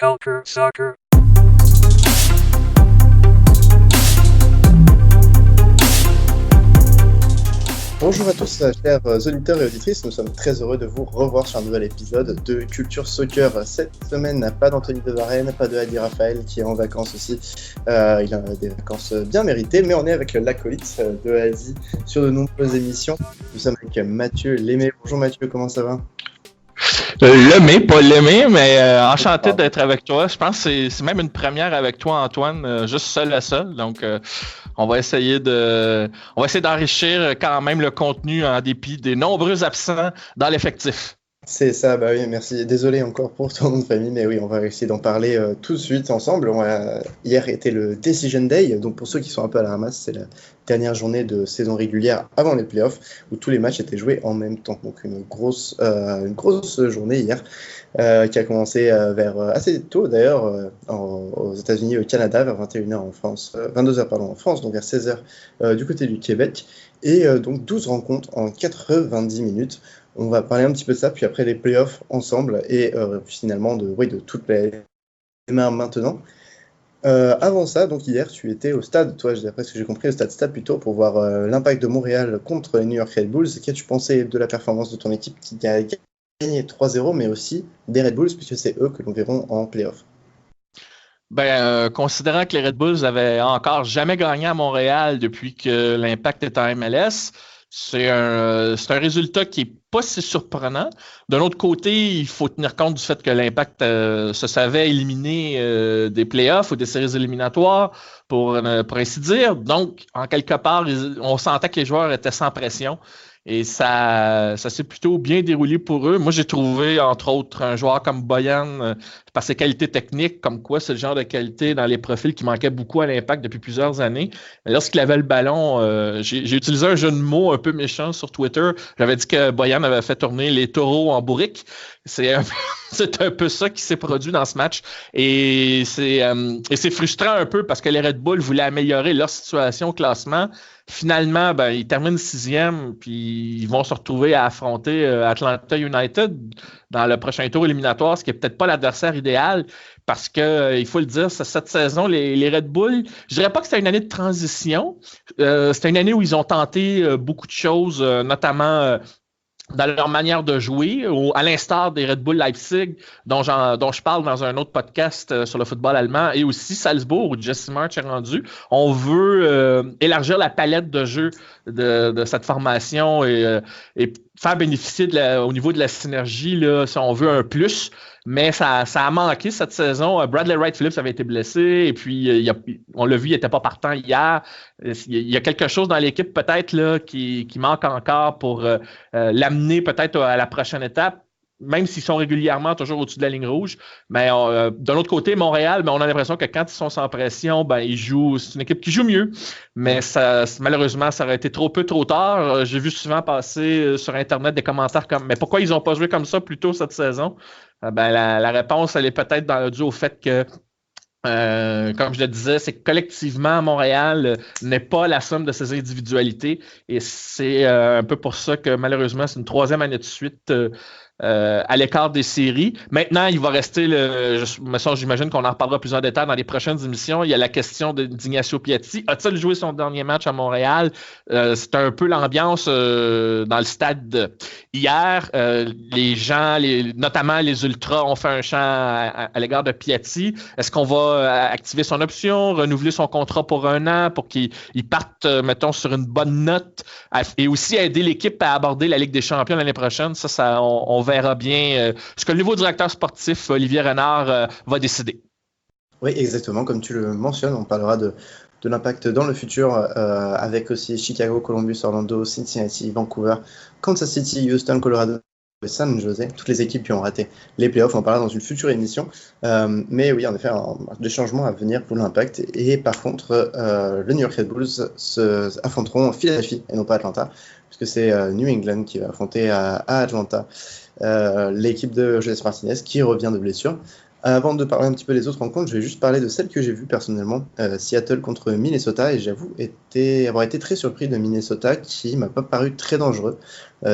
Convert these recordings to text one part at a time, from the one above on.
Culture Soccer. Bonjour à tous, chers auditeurs et auditrices, nous sommes très heureux de vous revoir sur un nouvel épisode de Culture Soccer. Cette semaine, pas d'Anthony de Varenne, pas de Hadi Raphaël qui est en vacances aussi. Il a des vacances bien méritées, mais on est avec l'acolyte de Hadi sur de nombreuses émissions. Nous sommes avec Mathieu Lémé. Bonjour Mathieu, comment ça va? L'aimé, pas l'aimer, mais enchanté d'être avec toi. Je pense que c'est même une première avec toi, Antoine, juste seul à seul. Donc, on va essayer d'enrichir quand même le contenu en dépit des nombreux absents dans l'effectif. C'est ça, bah oui, merci. Désolé encore pour ton nom de famille, mais oui, on va essayer d'en parler tout de suite ensemble. Hier était le Decision Day, donc pour ceux qui sont un peu à la ramasse, c'est la dernière journée de saison régulière avant les playoffs, où tous les matchs étaient joués en même temps. Donc une grosse journée hier, qui a commencé vers assez tôt d'ailleurs, aux États-Unis et au Canada, vers 21h en France, 22h pardon, en France, donc vers 16h du côté du Québec, et donc 12 rencontres en 90 minutes. On va parler un petit peu de ça, puis après les playoffs ensemble, et finalement de toutes les mains maintenant. Avant ça, donc hier, tu étais au stade, toi, d'après ce que j'ai compris, au stade plutôt, pour voir l'impact de Montréal contre les New York Red Bulls. Qu'as-tu pensé de la performance de ton équipe qui a gagné 3-0, mais aussi des Red Bulls, puisque c'est eux que nous verrons en playoffs? Considérant que les Red Bulls avaient encore jamais gagné à Montréal depuis que l'Impact est en MLS, c'est un résultat qui est pas si surprenant. D'un autre côté, il faut tenir compte du fait que l'Impact se savait éliminer des playoffs ou des séries éliminatoires, pour ainsi dire. Donc, en quelque part, on sentait que les joueurs étaient sans pression. Et ça s'est plutôt bien déroulé pour eux. Moi, j'ai trouvé, entre autres, un joueur comme Boyan, par ses qualités techniques, comme quoi c'est le genre de qualité dans les profils qui manquait beaucoup à l'Impact depuis plusieurs années. Lorsqu'il avait le ballon, j'ai utilisé un jeu de mots un peu méchant sur Twitter. J'avais dit que Boyan avait fait tourner les taureaux en bourrique. C'est un peu ça qui s'est produit dans ce match. Et c'est frustrant un peu parce que les Red Bull voulaient améliorer leur situation au classement. Finalement, ils terminent 6e, puis ils vont se retrouver à affronter Atlanta United dans le prochain tour éliminatoire, ce qui n'est peut-être pas l'adversaire idéal, parce que, il faut le dire, cette saison, les Red Bull, je dirais pas que c'était une année de transition, c'était une année où ils ont tenté beaucoup de choses, notamment dans leur manière de jouer, à l'instar des Red Bull Leipzig, dont je parle dans un autre podcast sur le football allemand, et aussi Salzbourg, où Jesse March est rendu. On veut élargir la palette de jeu de cette formation et faire bénéficier au niveau de la synergie, là, si on veut un plus. Mais ça a manqué cette saison. Bradley Wright Phillips avait été blessé et puis on l'a vu, il n'était pas partant hier. Il y a quelque chose dans l'équipe peut-être là qui manque encore pour l'amener peut-être à la prochaine étape, même s'ils sont régulièrement toujours au-dessus de la ligne rouge. Mais de l'autre côté, Montréal, on a l'impression que quand ils sont sans pression, ils jouent. C'est une équipe qui joue mieux. Mais malheureusement, ça aurait été trop peu, trop tard. J'ai vu souvent passer sur Internet des commentaires comme « Mais pourquoi ils n'ont pas joué comme ça plus tôt cette saison? » La réponse, elle est peut-être due au fait que comme je le disais, c'est que collectivement, Montréal n'est pas la somme de ses individualités et c'est un peu pour ça que malheureusement, c'est une 3e année de suite à l'écart des séries. Maintenant, il va rester j'imagine qu'on en reparlera plus en détail dans les prochaines émissions. Il y a la question d'Ignacio Piatti. A-t-il joué son dernier match à Montréal? C'est un peu l'ambiance dans le stade hier. Les gens, notamment les Ultras, ont fait un chant à l'égard de Piatti. Est-ce qu'on va activer son option, renouveler son contrat pour 1 an pour qu'il parte, mettons, sur une bonne note et aussi aider l'équipe à aborder la Ligue des champions l'année prochaine? On verra bien ce que le nouveau directeur sportif, Olivier Renard, va décider. Oui, exactement. Comme tu le mentionnes, on parlera de l'impact dans le futur avec aussi Chicago, Columbus, Orlando, Cincinnati, Vancouver, Kansas City, Houston, Colorado et San Jose, toutes les équipes qui ont raté les playoffs. On en parlera dans une future émission. Mais oui, en effet, des changements à venir pour l'impact. Et par contre, le New York Red Bulls affronteront Philadelphie et non pas Atlanta, puisque c'est New England qui va affronter à Atlanta l'équipe de José Martinez qui revient de blessure. Avant de parler un petit peu des autres rencontres, je vais juste parler de celle que j'ai vue personnellement, Seattle contre Minnesota, et j'avoue avoir été très surpris de Minnesota qui m'a pas paru très dangereux.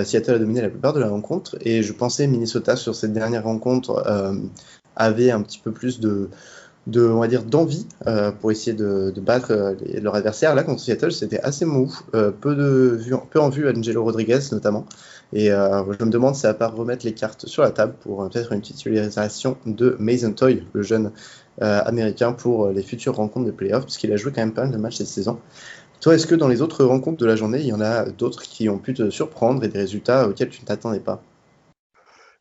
Seattle a dominé la plupart de la rencontre, et je pensais Minnesota sur cette dernière rencontre avaient un petit peu plus on va dire, d'envie pour essayer de battre leur adversaire. Là, contre Seattle, c'était assez mou. Peu en vue Angelo Rodriguez, notamment. Et je me demande si ça va pas remettre les cartes sur la table pour peut-être une titularisation de Mason Toy, le jeune américain, pour les futures rencontres de playoffs, puisqu'il a joué quand même pas mal de matchs cette saison. Toi, est-ce que dans les autres rencontres de la journée, il y en a d'autres qui ont pu te surprendre et des résultats auxquels tu ne t'attendais pas?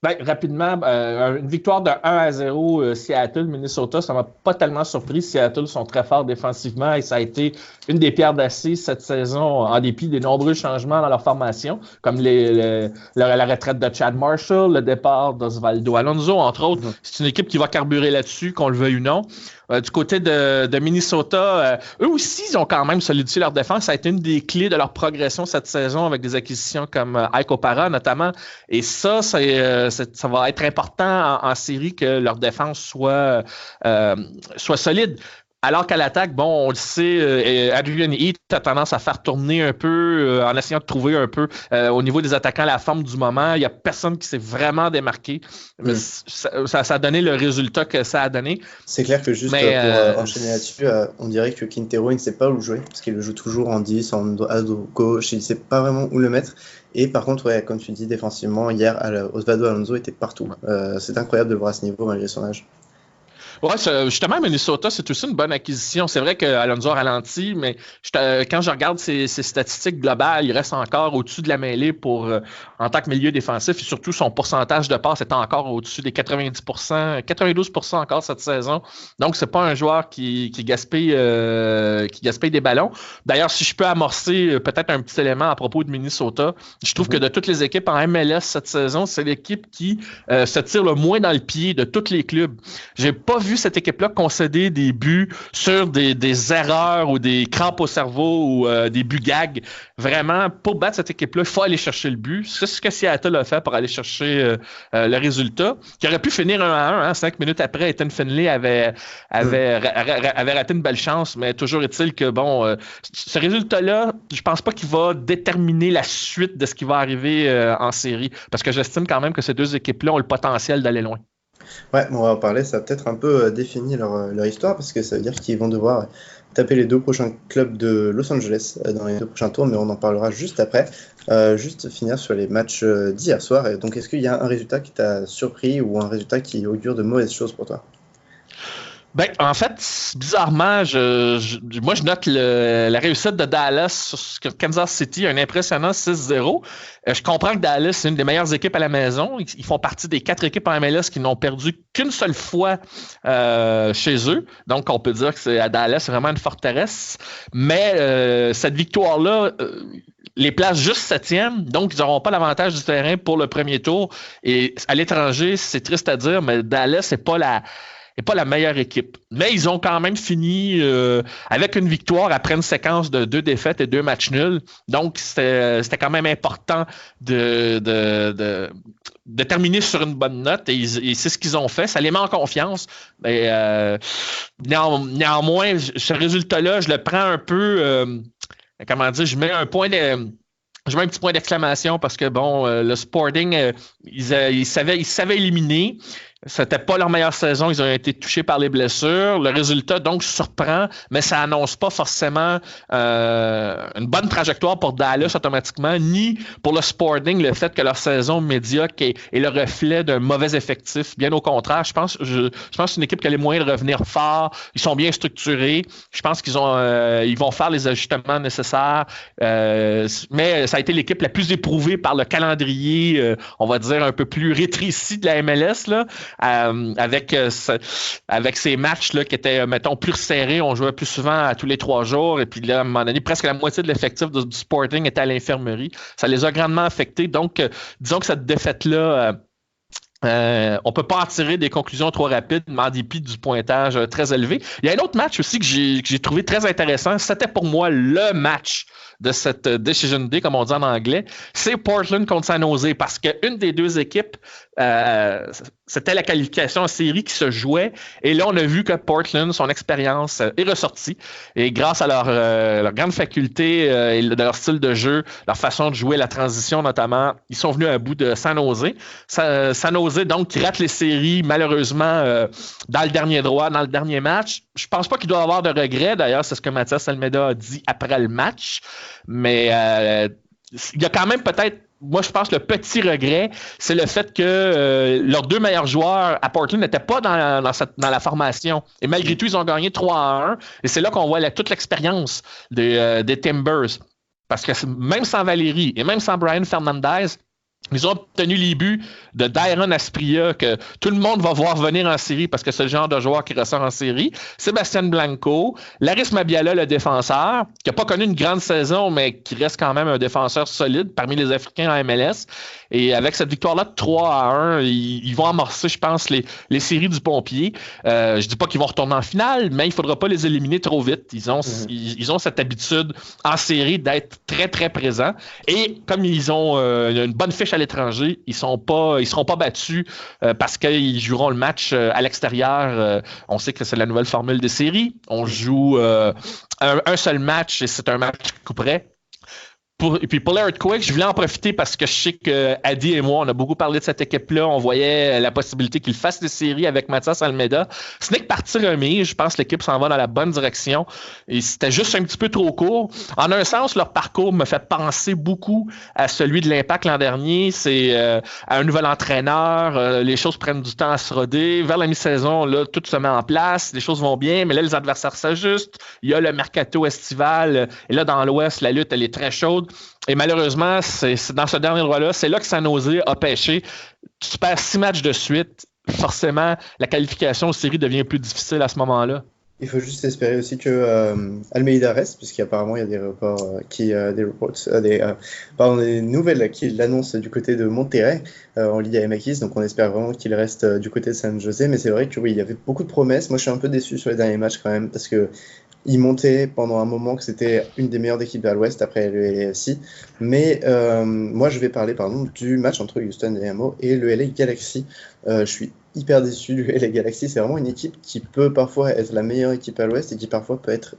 Ben, rapidement, une victoire de 1-0 Seattle, Minnesota, ça m'a pas tellement surpris. Seattle sont très forts défensivement et ça a été une des pierres d'acier cette saison en dépit des nombreux changements dans leur formation, comme la retraite de Chad Marshall, le départ d'Osvaldo Alonso, entre autres. C'est une équipe qui va carburer là-dessus, qu'on le veuille ou non. Du côté de Minnesota, eux aussi, ils ont quand même solidifié leur défense. Ça a été une des clés de leur progression cette saison avec des acquisitions comme Ike Opara notamment. Et ça va être important en série que leur défense soit solide. Alors qu'à l'attaque, bon, on le sait, Adrian Heath a tendance à faire tourner un peu en essayant de trouver un peu au niveau des attaquants la forme du moment. Il n'y a personne qui s'est vraiment démarqué. Mais ça a donné le résultat que ça a donné. C'est clair que juste pour enchaîner là-dessus, on dirait que Quintero, il ne sait pas où jouer, parce qu'il le joue toujours en 10, à gauche, il ne sait pas vraiment où le mettre. Et par contre, ouais, comme tu dis, défensivement, hier, Osvaldo Alonso était partout. C'est incroyable de le voir à ce niveau, malgré son âge. Ouais, justement, Minnesota, c'est aussi une bonne acquisition. C'est vrai qu'Alonso ralentit, mais quand je regarde ses statistiques globales, il reste encore au-dessus de la mêlée en tant que milieu défensif et surtout son pourcentage de passes est encore au-dessus des 90%, 92% encore cette saison. Donc, c'est pas un joueur qui gaspille des ballons. D'ailleurs, si je peux amorcer peut-être un petit élément à propos de Minnesota, je trouve que de toutes les équipes en MLS cette saison, c'est l'équipe qui se tire le moins dans le pied de tous les clubs. J'ai pas vu cette équipe-là concéder des buts sur des erreurs ou des crampes au cerveau ou des buts gags. Vraiment, pour battre cette équipe-là, il faut aller chercher le but. C'est ce que Seattle a fait pour aller chercher le résultat, qui aurait pu finir 1-1. 5 minutes après, Ethan Finlay avait raté une belle chance, mais toujours est-il que, ce résultat-là, je pense pas qu'il va déterminer la suite de ce qui va arriver en série, parce que j'estime quand même que ces deux équipes-là ont le potentiel d'aller loin. Ouais, on va en parler, ça va peut-être un peu définir leur histoire, parce que ça veut dire qu'ils vont devoir taper les deux prochains clubs de Los Angeles dans les 2 prochains tours, mais on en parlera juste après. Juste finir sur les matchs d'hier soir. Et donc, est-ce qu'il y a un résultat qui t'a surpris ou un résultat qui augure de mauvaises choses pour toi? Ben, en fait, bizarrement, moi, je note la réussite de Dallas sur Kansas City, un impressionnant 6-0. Je comprends que Dallas, c'est une des meilleures équipes à la maison. Ils font partie des 4 équipes en MLS qui n'ont perdu qu'une seule fois chez eux. Donc, on peut dire que à Dallas, c'est vraiment une forteresse. Mais cette victoire-là les place juste 7e, donc ils n'auront pas l'avantage du terrain pour le premier tour. Et à l'étranger, c'est triste à dire, mais Dallas n'est pas la meilleure équipe. Mais ils ont quand même fini avec une victoire après une séquence de 2 défaites et 2 matchs nuls. Donc, c'était quand même important de terminer sur une bonne note et c'est ce qu'ils ont fait. Ça les met en confiance. Mais néanmoins, ce résultat-là, je le prends un peu... je mets un petit point d'exclamation parce que, le Sporting, ils savaient éliminer. C'était pas leur meilleure saison. Ils ont été touchés par les blessures. Le résultat, donc, surprend, mais ça annonce pas forcément une bonne trajectoire pour Dallas automatiquement, ni pour le Sporting, le fait que leur saison médiocre est le reflet d'un mauvais effectif. Bien au contraire, je pense que c'est une équipe qui a les moyens de revenir fort. Ils sont bien structurés. Je pense qu'ils vont faire les ajustements nécessaires. Mais ça a été l'équipe la plus éprouvée par le calendrier, on va dire, un peu plus rétréci de la MLS, là. Avec ces matchs là, qui étaient, mettons, plus serrés, on jouait plus souvent à tous les 3 jours, et puis là, à un moment donné, presque la moitié de l'effectif du Sporting était à l'infirmerie. Ça les a grandement affectés. Donc, disons que cette défaite-là, on peut pas en tirer des conclusions trop rapides, mais en dépit du pointage très élevé. Il y a un autre match aussi que j'ai trouvé très intéressant. C'était pour moi le match de cette Decision Day, comme on dit en anglais. C'est Portland contre San Jose, parce qu'une des 2 équipes, c'était la qualification en série qui se jouait. Et là, on a vu que Portland, son expérience est ressortie. Et grâce à leur grande faculté et de leur style de jeu, leur façon de jouer, la transition notamment, ils sont venus à bout de San Jose. San Jose, donc, qui rate les séries, malheureusement, dans le dernier droit, dans le dernier match. Je pense pas qu'il doit avoir de regrets. D'ailleurs, c'est ce que Mathias Almeida a dit après le match. Mais il y a quand même peut-être, moi, je pense, le petit regret, c'est le fait que leurs deux meilleurs joueurs à Portland n'étaient pas dans la formation. Et malgré tout, ils ont gagné 3-1. Et c'est là qu'on voit toute l'expérience des Timbers. Parce que même sans Valérie et même sans Brian Fernandez, ils ont obtenu les buts de Dairon Asprilla que tout le monde va voir venir en série parce que c'est le genre de joueur qui ressort en série. Sébastien Blanco, Laris Mabiala, le défenseur, qui n'a pas connu une grande saison, mais qui reste quand même un défenseur solide parmi les Africains en MLS. Et avec cette victoire-là de 3-1, ils vont amorcer, je pense, les séries du Pompier. Je dis pas qu'ils vont retourner en finale, mais il faudra pas les éliminer trop vite. Ils ont cette habitude en série d'être très, très présents. Et comme ils ont une bonne fiche à l'étranger, ils seront pas battus parce qu'ils joueront le match à l'extérieur. On sait que c'est la nouvelle formule des séries. On joue un seul match et c'est un match coup près. Et puis pour l'Earthquake, je voulais en profiter parce que je sais que Adi et moi, on a beaucoup parlé de cette équipe-là. On voyait la possibilité qu'ils fassent des séries avec Mathias Almeida. Ce n'est que partie remise. Je pense que l'équipe s'en va dans la bonne direction. Et c'était juste un petit peu trop court. En un sens, leur parcours me fait penser beaucoup à celui de l'Impact l'an dernier. C'est à un nouvel entraîneur. Les choses prennent du temps à se roder. Vers la mi-saison, là, tout se met en place. Les choses vont bien, mais là, les adversaires s'ajustent. Il y a le mercato estival. Et là, dans l'Ouest, la lutte, elle est très chaude. Et malheureusement, c'est dans ce dernier droit-là, c'est là que San Jose a pêché. Tu perds 6 matchs de suite. Forcément, la qualification aux séries devient plus difficile à ce moment-là. Il faut juste espérer aussi que Almeida reste, puisqu'apparemment il y a des reports des nouvelles qui l'annoncent du côté de Monterrey en Liga MX, donc on espère vraiment qu'il reste du côté de San José. Mais c'est vrai que oui, il y avait beaucoup de promesses. Moi, je suis un peu déçu sur les derniers matchs quand même, parce que il montait pendant un moment que c'était une des meilleures équipes à l'Ouest après le LAFC. Mais moi, je vais parler du match entre Houston Dynamo et le LA Galaxy. Je suis hyper déçu du LA Galaxy. C'est vraiment une équipe qui peut parfois être la meilleure équipe à l'Ouest et qui parfois peut être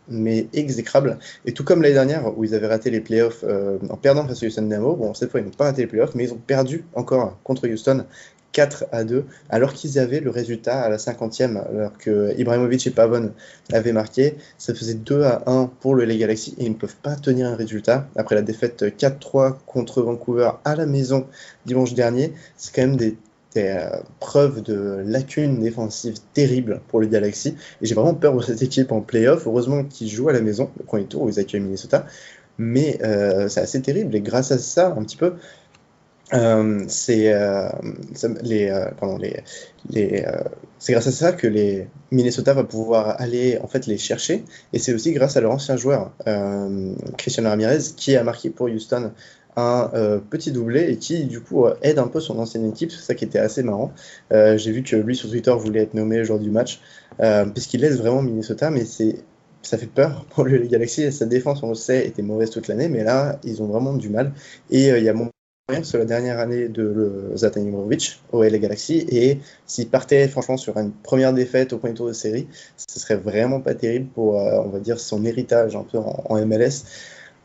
exécrable. Et tout comme l'année dernière où ils avaient raté les playoffs en perdant face à Houston Dynamo, bon, cette fois ils n'ont pas raté les playoffs, mais ils ont perdu encore contre Houston 4-2, alors qu'ils avaient le résultat à la 50e, alors que Ibrahimovic et Pavon avaient marqué. Ça faisait 2-1 pour le LA Galaxy et ils ne peuvent pas tenir un résultat après la défaite 4-3 contre Vancouver à la maison dimanche dernier. C'est quand même des preuves de lacunes défensives terribles pour le Galaxy et j'ai vraiment peur pour cette équipe en play-off. Heureusement qu'ils jouent à la maison le premier tour où ils accueillent Minnesota, mais c'est assez terrible et grâce à ça un petit peu c'est grâce à ça que les Minnesota va pouvoir aller en fait les chercher, et c'est aussi grâce à leur ancien joueur Cristiano Ramirez qui a marqué pour Houston un petit doublé et qui du coup aide un peu son ancienne équipe. C'est ça qui était assez marrant. J'ai vu que lui sur Twitter voulait être nommé joueur du match puisqu'il laisse vraiment Minnesota, mais ça fait peur pour le Galaxy. Sa défense, on le sait, était mauvaise toute l'année, mais là ils ont vraiment du mal, et il y a sur la dernière année de Zlatan Ibrahimovic au LA Galaxy, et s'il partait franchement sur une première défaite au premier tour de série, ce serait vraiment pas terrible pour on va dire son héritage un peu en MLS.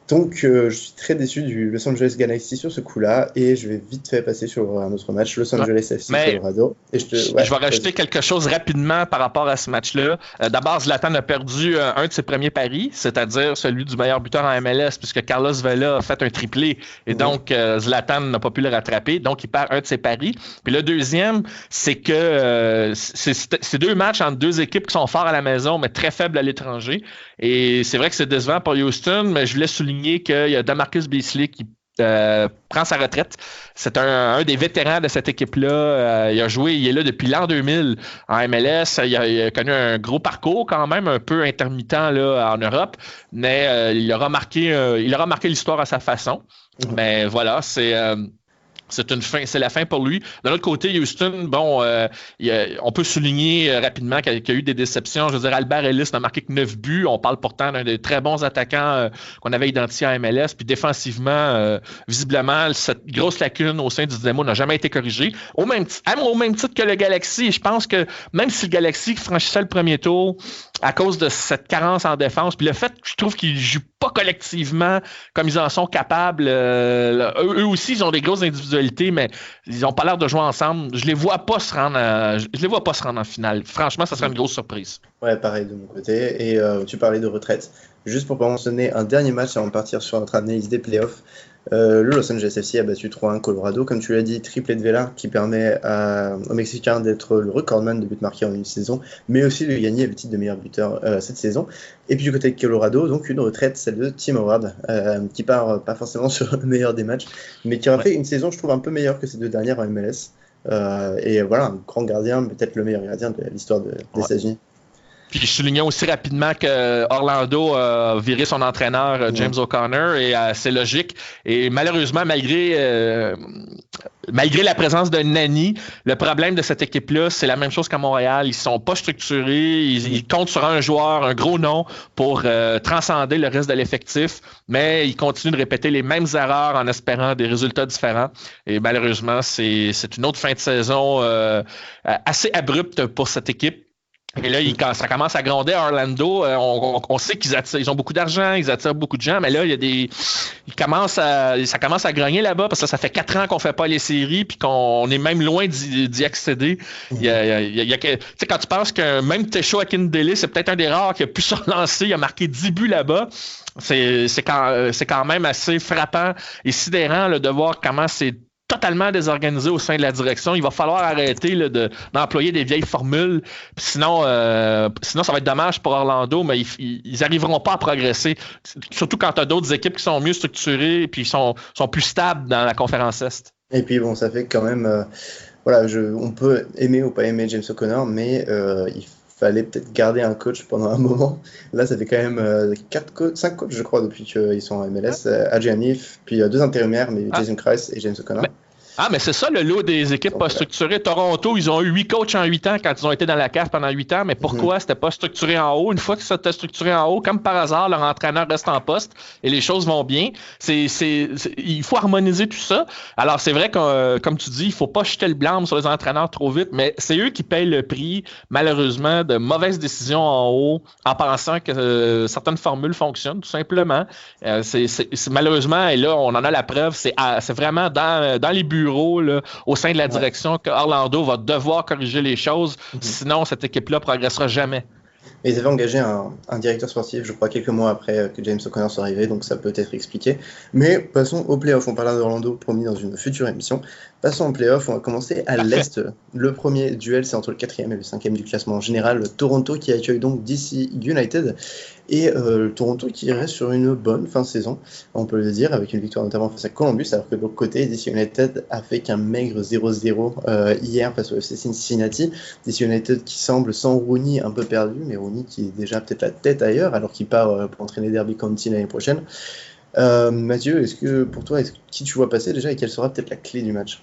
Donc je suis très déçu du Los Angeles Galaxy sur ce coup-là, et je vais vite fait passer sur un autre match, Los Angeles FC Colorado. Et je vais rajouter quelque chose rapidement par rapport à ce match-là. D'abord, Zlatan a perdu un de ses premiers paris, c'est-à-dire celui du meilleur buteur en MLS, puisque Carlos Vela a fait un triplé, et donc Zlatan n'a pas pu le rattraper, donc il perd un de ses paris. Puis le deuxième, c'est que c'est deux matchs entre deux équipes qui sont forts à la maison, mais très faibles à l'étranger. Et c'est vrai que c'est décevant pour Houston, mais je voulais souligner qu'il y a Demarcus Beasley qui prend sa retraite. C'est un des vétérans de cette équipe-là. Il est là depuis l'an 2000 en MLS. Il a connu un gros parcours quand même, un peu intermittent là, en Europe, mais il aura marqué l'histoire à sa façon. Mais voilà, c'est la fin pour lui. De l'autre côté, Houston, on peut souligner rapidement qu'il y a eu des déceptions. Je veux dire, Albert Ellis n'a marqué que 9 buts. On parle pourtant d'un des très bons attaquants qu'on avait identifié en MLS. Puis défensivement, visiblement, cette grosse lacune au sein du Dynamo n'a jamais été corrigée. Au même titre que le Galaxy. Je pense que même si le Galaxy franchissait le premier tour, à cause de cette carence en défense. Puis le fait que je trouve qu'ils jouent pas collectivement comme ils en sont capables. Eux aussi, ils ont des grosses individualités, mais ils ont pas l'air de jouer ensemble. Je les vois pas se rendre en finale. Franchement, ça serait une grosse surprise. Ouais, pareil de mon côté. Et tu parlais de retraite. Juste pour mentionner un dernier match avant de partir sur notre analyse des playoffs. Le Los Angeles FC a battu 3-1 Colorado. Comme tu l'as dit, triplé de Vela qui permet aux Mexicains d'être le recordman de buts marqués en une saison, mais aussi de gagner le titre de meilleur buteur cette saison. Et puis du côté de Colorado, donc une retraite, celle de Tim Howard, qui part pas forcément sur le meilleur des matchs, mais qui aura fait une saison, je trouve, un peu meilleure que ces 2 dernières en MLS. Et voilà, un grand gardien, peut-être le meilleur gardien de l'histoire des États-Unis. Puis soulignons aussi rapidement que Orlando a viré son entraîneur James O'Connor et c'est logique. Et malheureusement, malgré la présence de Nani, le problème de cette équipe-là, c'est la même chose qu'à Montréal. Ils sont pas structurés, ils comptent sur un joueur, un gros nom pour transcender le reste de l'effectif, mais ils continuent de répéter les mêmes erreurs en espérant des résultats différents. Et malheureusement, c'est une autre fin de saison assez abrupte pour cette équipe. Et là, ça commence à gronder à Orlando. On sait qu'ils ont beaucoup d'argent, ils attirent beaucoup de gens, mais là, ça commence à grogner là-bas parce que ça fait 4 ans qu'on fait pas les séries puis qu'on est même loin d'y accéder. Tu sais, quand tu penses que même Tesho Akindele, c'est peut-être un des rares qui a pu se relancer, il a marqué 10 buts là-bas. C'est quand même assez frappant et sidérant là, de voir comment c'est totalement désorganisé au sein de la direction. Il va falloir arrêter là, d'employer des vieilles formules. Sinon, ça va être dommage pour Orlando, mais ils n'arriveront pas à progresser. Surtout quand tu as d'autres équipes qui sont mieux structurées et puis sont plus stables dans la conférence Est. Et puis bon, ça fait quand même... on peut aimer ou pas aimer James O'Connor, mais il fallait peut-être garder un coach pendant un moment. Là, ça fait quand même 5 coachs, je crois, depuis qu'ils sont en MLS. Adrian Heath, puis 2 intérimaires, mais Jason Kreis et James O'Connor. Mais c'est ça le lot des équipes pas structurées. Toronto, ils ont eu 8 coachs en 8 ans quand ils ont été dans la cave pendant 8 ans. Mais pourquoi c'était pas structuré en haut? Une fois que c'était structuré en haut, comme par hasard, leur entraîneur reste en poste et les choses vont bien. Il faut harmoniser tout ça. Alors, c'est vrai que, comme tu dis, il faut pas jeter le blâme sur les entraîneurs trop vite, mais c'est eux qui payent le prix, malheureusement, de mauvaises décisions en haut en pensant que certaines formules fonctionnent, tout simplement. C'est malheureusement, et là, on en a la preuve, c'est vraiment dans les bureaux là, au sein de la direction que Orlando va devoir corriger les choses, sinon cette équipe-là ne progressera jamais. Et ils avaient engagé un directeur sportif, je crois, quelques mois après que James O'Connor soit arrivé, donc ça peut être expliqué. Mais passons aux playoffs. On parlera d'Orlando, promis, dans une future émission. Passons aux playoffs. On va commencer à l'Est. Le premier duel, c'est entre le 4e et le 5e du classement général. Toronto qui accueille donc DC United. Et Toronto qui reste sur une bonne fin de saison, on peut le dire, avec une victoire notamment face à Columbus, alors que de l'autre côté, DC United a fait qu'un maigre 0-0 hier face au FC Cincinnati. DC United qui semble sans Rooney un peu perdu, mais Rooney qui est déjà peut-être la tête ailleurs, alors qu'il part pour entraîner Derby County l'année prochaine. Mathieu, est-ce que pour toi, qui tu vois passer déjà et quelle sera peut-être la clé du match?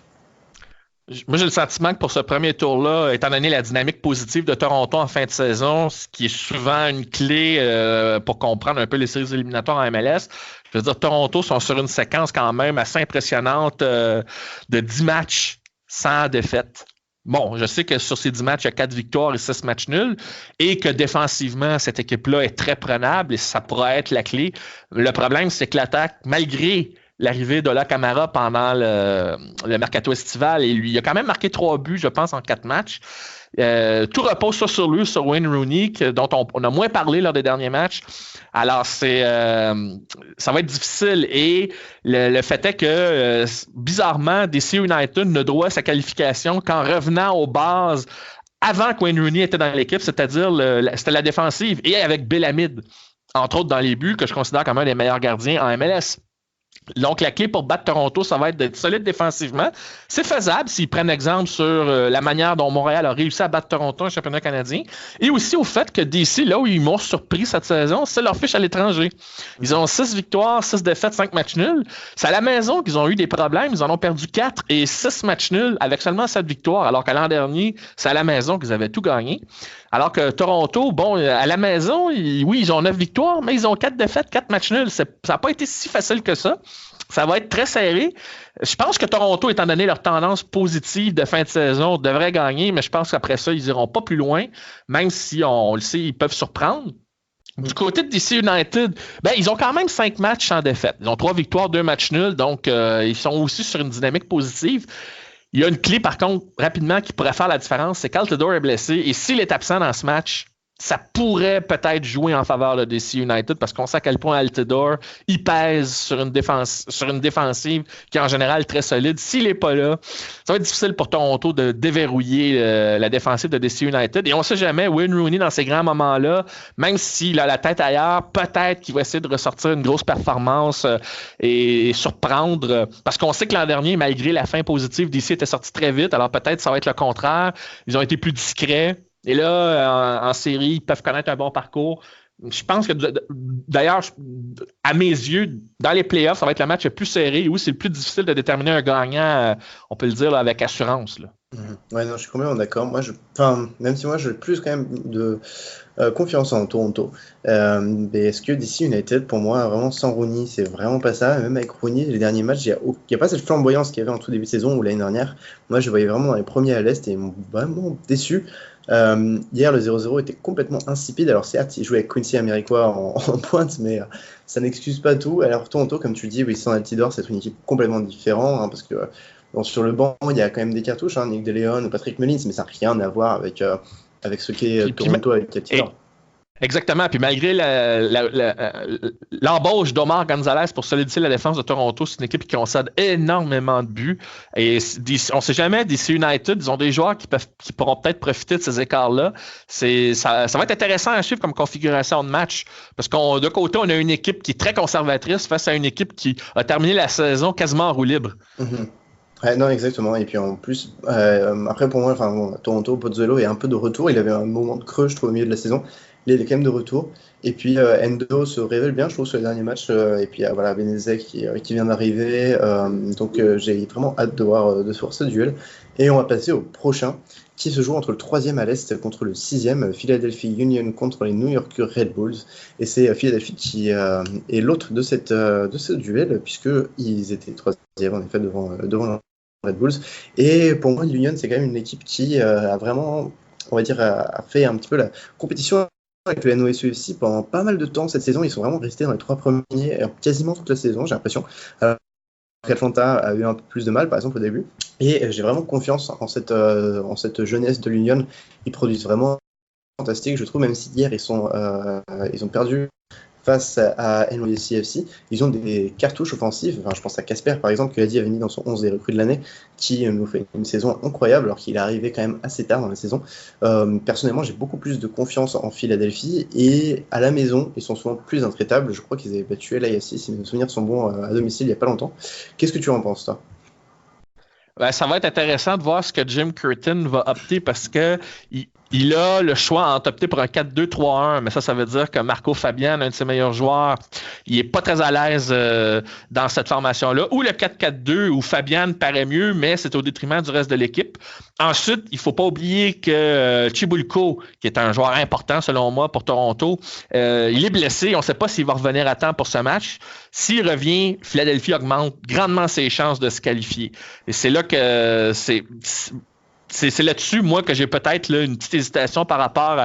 Moi, j'ai le sentiment que pour ce premier tour-là, étant donné la dynamique positive de Toronto en fin de saison, ce qui est souvent une clé pour comprendre un peu les séries éliminatoires en MLS, je veux dire, Toronto sont sur une séquence quand même assez impressionnante de 10 matchs sans défaite. Bon, je sais que sur ces 10 matchs, il y a 4 victoires et 6 matchs nuls et que défensivement, cette équipe-là est très prenable et ça pourrait être la clé. Le problème, c'est que l'attaque, malgré l'arrivée d'Ola Kamara pendant le mercato estival, et lui, il a quand même marqué 3 buts, je pense, en 4 matchs. Tout repose sur lui, sur Wayne Rooney, dont on a moins parlé lors des derniers matchs. Alors, ça va être difficile. Et le fait est que, bizarrement, DC United ne doit sa qualification qu'en revenant aux bases avant que Wayne Rooney était dans l'équipe, c'est-à-dire c'était la défensive, et avec Belhamid, entre autres dans les buts, que je considère comme un des meilleurs gardiens en MLS. Donc, la clé pour battre Toronto, ça va être d'être solide défensivement. C'est faisable s'ils prennent exemple sur la manière dont Montréal a réussi à battre Toronto, un championnat canadien. Et aussi au fait que DC, là où ils m'ont surpris cette saison, c'est leur fiche à l'étranger. Ils ont 6 victoires, 6 défaites, 5 matchs nuls. C'est à la maison qu'ils ont eu des problèmes. Ils en ont perdu 4 et 6 matchs nuls avec seulement 7 victoires, alors qu'à l'an dernier, c'est à la maison qu'ils avaient tout gagné. Alors que Toronto, bon, à la maison, oui, ils ont 9 victoires, mais ils ont 4 défaites, 4 matchs nuls. Ça n'a pas été si facile que ça. Ça va être très serré. Je pense que Toronto, étant donné leur tendance positive de fin de saison, devrait gagner, mais je pense qu'après ça, ils iront pas plus loin, même si on le sait, ils peuvent surprendre. Du côté de DC United, ils ont quand même 5 matchs sans défaite. Ils ont 3 victoires, 2 matchs nuls, donc ils sont aussi sur une dynamique positive. Il y a une clé, par contre, rapidement, qui pourrait faire la différence, c'est qu'Altidore est blessé, et s'il est absent dans ce match, ça pourrait peut-être jouer en faveur de DC United parce qu'on sait à quel point Altidore, il pèse sur une défensive qui est en général très solide. S'il n'est pas là, ça va être difficile pour Toronto de déverrouiller la défensive de DC United. Et on ne sait jamais, Wayne Rooney, dans ces grands moments-là, même s'il a la tête ailleurs, peut-être qu'il va essayer de ressortir une grosse performance et surprendre. Parce qu'on sait que l'an dernier, malgré la fin positive, DC était sorti très vite. Alors peut-être ça va être le contraire. Ils ont été plus discrets. Et là, en série, ils peuvent connaître un bon parcours. Je pense que, d'ailleurs, à mes yeux, dans les playoffs, ça va être le match le plus serré où c'est le plus difficile de déterminer un gagnant, on peut le dire, là, avec assurance. Là. Ouais, non, je suis complètement d'accord. Même si moi, j'ai plus quand même de confiance en Toronto. Mais est-ce que DC United, pour moi, vraiment sans Rooney, c'est vraiment pas ça. Même avec Rooney, les derniers matchs, il n'y a pas cette flamboyance qu'il y avait en tout début de saison ou l'année dernière. Moi, je voyais vraiment dans les premiers à l'Est et ils m'ont vraiment déçu. Hier, le 0-0 était complètement insipide. Alors certes, il jouait avec Quincy Américois en pointe, mais ça n'excuse pas tout. Alors Toronto, comme tu le dis, oui, sans Altidore, c'est une équipe complètement différente, parce que sur le banc, il y a quand même des cartouches, Nick DeLeon, Patrick Mullins, mais ça n'a rien à voir avec ce qu'est Toronto avec Altidore. Exactement. Puis malgré l'embauche d'Omar Gonzalez pour solidifier la défense de Toronto, c'est une équipe qui concède énormément de buts. Et on ne sait jamais, DC United, ils ont des joueurs qui pourront peut-être profiter de ces écarts-là. Ça va être intéressant à suivre comme configuration de match. Parce de côté, on a une équipe qui est très conservatrice face à une équipe qui a terminé la saison quasiment en roue libre. Mm-hmm. Ouais, non, exactement. Et puis en plus, après pour moi, Toronto, Pozzolo est un peu de retour. Il avait un moment de creux, je trouve, au milieu de la saison. Il est quand même de retour. Et puis Endo se révèle bien, je trouve, sur les derniers matchs. Et puis voilà, Benezek qui vient d'arriver. Donc j'ai vraiment hâte de voir ce duel. Et on va passer au prochain, qui se joue entre le 3e à l'Est contre le 6e, Philadelphie Union contre les New York Red Bulls. Et c'est Philadelphie qui est l'autre de ce duel, puisqu'ils étaient 3e en effet devant Red Bulls. Et pour moi, l'Union, c'est quand même une équipe qui a vraiment, on va dire, a fait un petit peu la compétition avec le NOSUFC pendant pas mal de temps cette saison. Ils sont vraiment restés dans les 3 premiers quasiment toute la saison, j'ai l'impression. Alors qu'Atlanta a eu un peu plus de mal, par exemple, au début. Et j'ai vraiment confiance en cette jeunesse de l'Union. Ils produisent vraiment fantastique, je trouve, même si hier, ils ont perdu face à NYCFC, ils ont des cartouches offensives. Enfin, je pense à Casper, par exemple, que Adi avait mis dans son 11 des recrues de l'année, qui nous fait une saison incroyable, alors qu'il est arrivé quand même assez tard dans la saison. Personnellement, j'ai beaucoup plus de confiance en Philadelphie, et à la maison, ils sont souvent plus intraitables. Je crois qu'ils avaient battu LAFC, si mes souvenirs sont bons, à domicile il n'y a pas longtemps. Qu'est-ce que tu en penses, toi? Ça va être intéressant de voir ce que Jim Curtin va opter parce que il a le choix entre opter pour un 4-2-3-1, mais ça veut dire que Marco Fabian, un de ses meilleurs joueurs, il n'est pas très à l'aise dans cette formation-là. Ou le 4-4-2 où Fabian paraît mieux, mais c'est au détriment du reste de l'équipe. Ensuite, il ne faut pas oublier que Chibulko, qui est un joueur important selon moi pour Toronto, il est blessé. On ne sait pas s'il va revenir à temps pour ce match. S'il revient, Philadelphie augmente grandement ses chances de se qualifier. Et c'est là que c'est là-dessus, moi, que j'ai peut-être là, une petite hésitation par rapport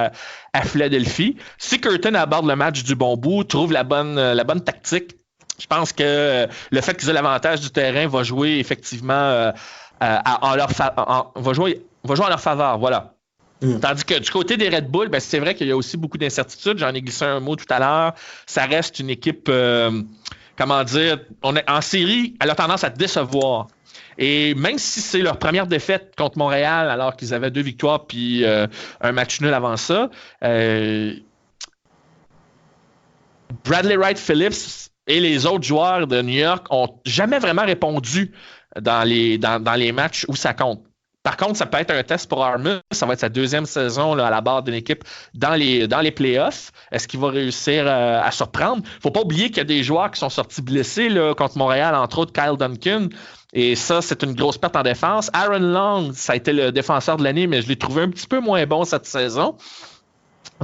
à Philadelphie. Si Curtin aborde le match du bon bout, trouve la bonne tactique, je pense que le fait qu'ils aient l'avantage du terrain va jouer effectivement va jouer en leur faveur. Voilà. Tandis que du côté des Red Bull, c'est vrai qu'il y a aussi beaucoup d'incertitudes. J'en ai glissé un mot tout à l'heure. Ça reste une équipe, comment dire, en série, elle a tendance à décevoir. Et même si c'est leur première défaite contre Montréal, alors qu'ils avaient 2 victoires puis un match nul avant ça, Bradley Wright Phillips et les autres joueurs de New York ont jamais vraiment répondu dans les matchs où ça compte. Par contre, ça peut être un test pour Armus. Ça va être sa 2e saison là, à la barre d'une équipe dans les playoffs. Est-ce qu'il va réussir à surprendre? Il ne faut pas oublier qu'il y a des joueurs qui sont sortis blessés là, contre Montréal, entre autres Kyle Duncan. Et ça, c'est une grosse perte en défense. Aaron Long, ça a été le défenseur de l'année, mais je l'ai trouvé un petit peu moins bon cette saison.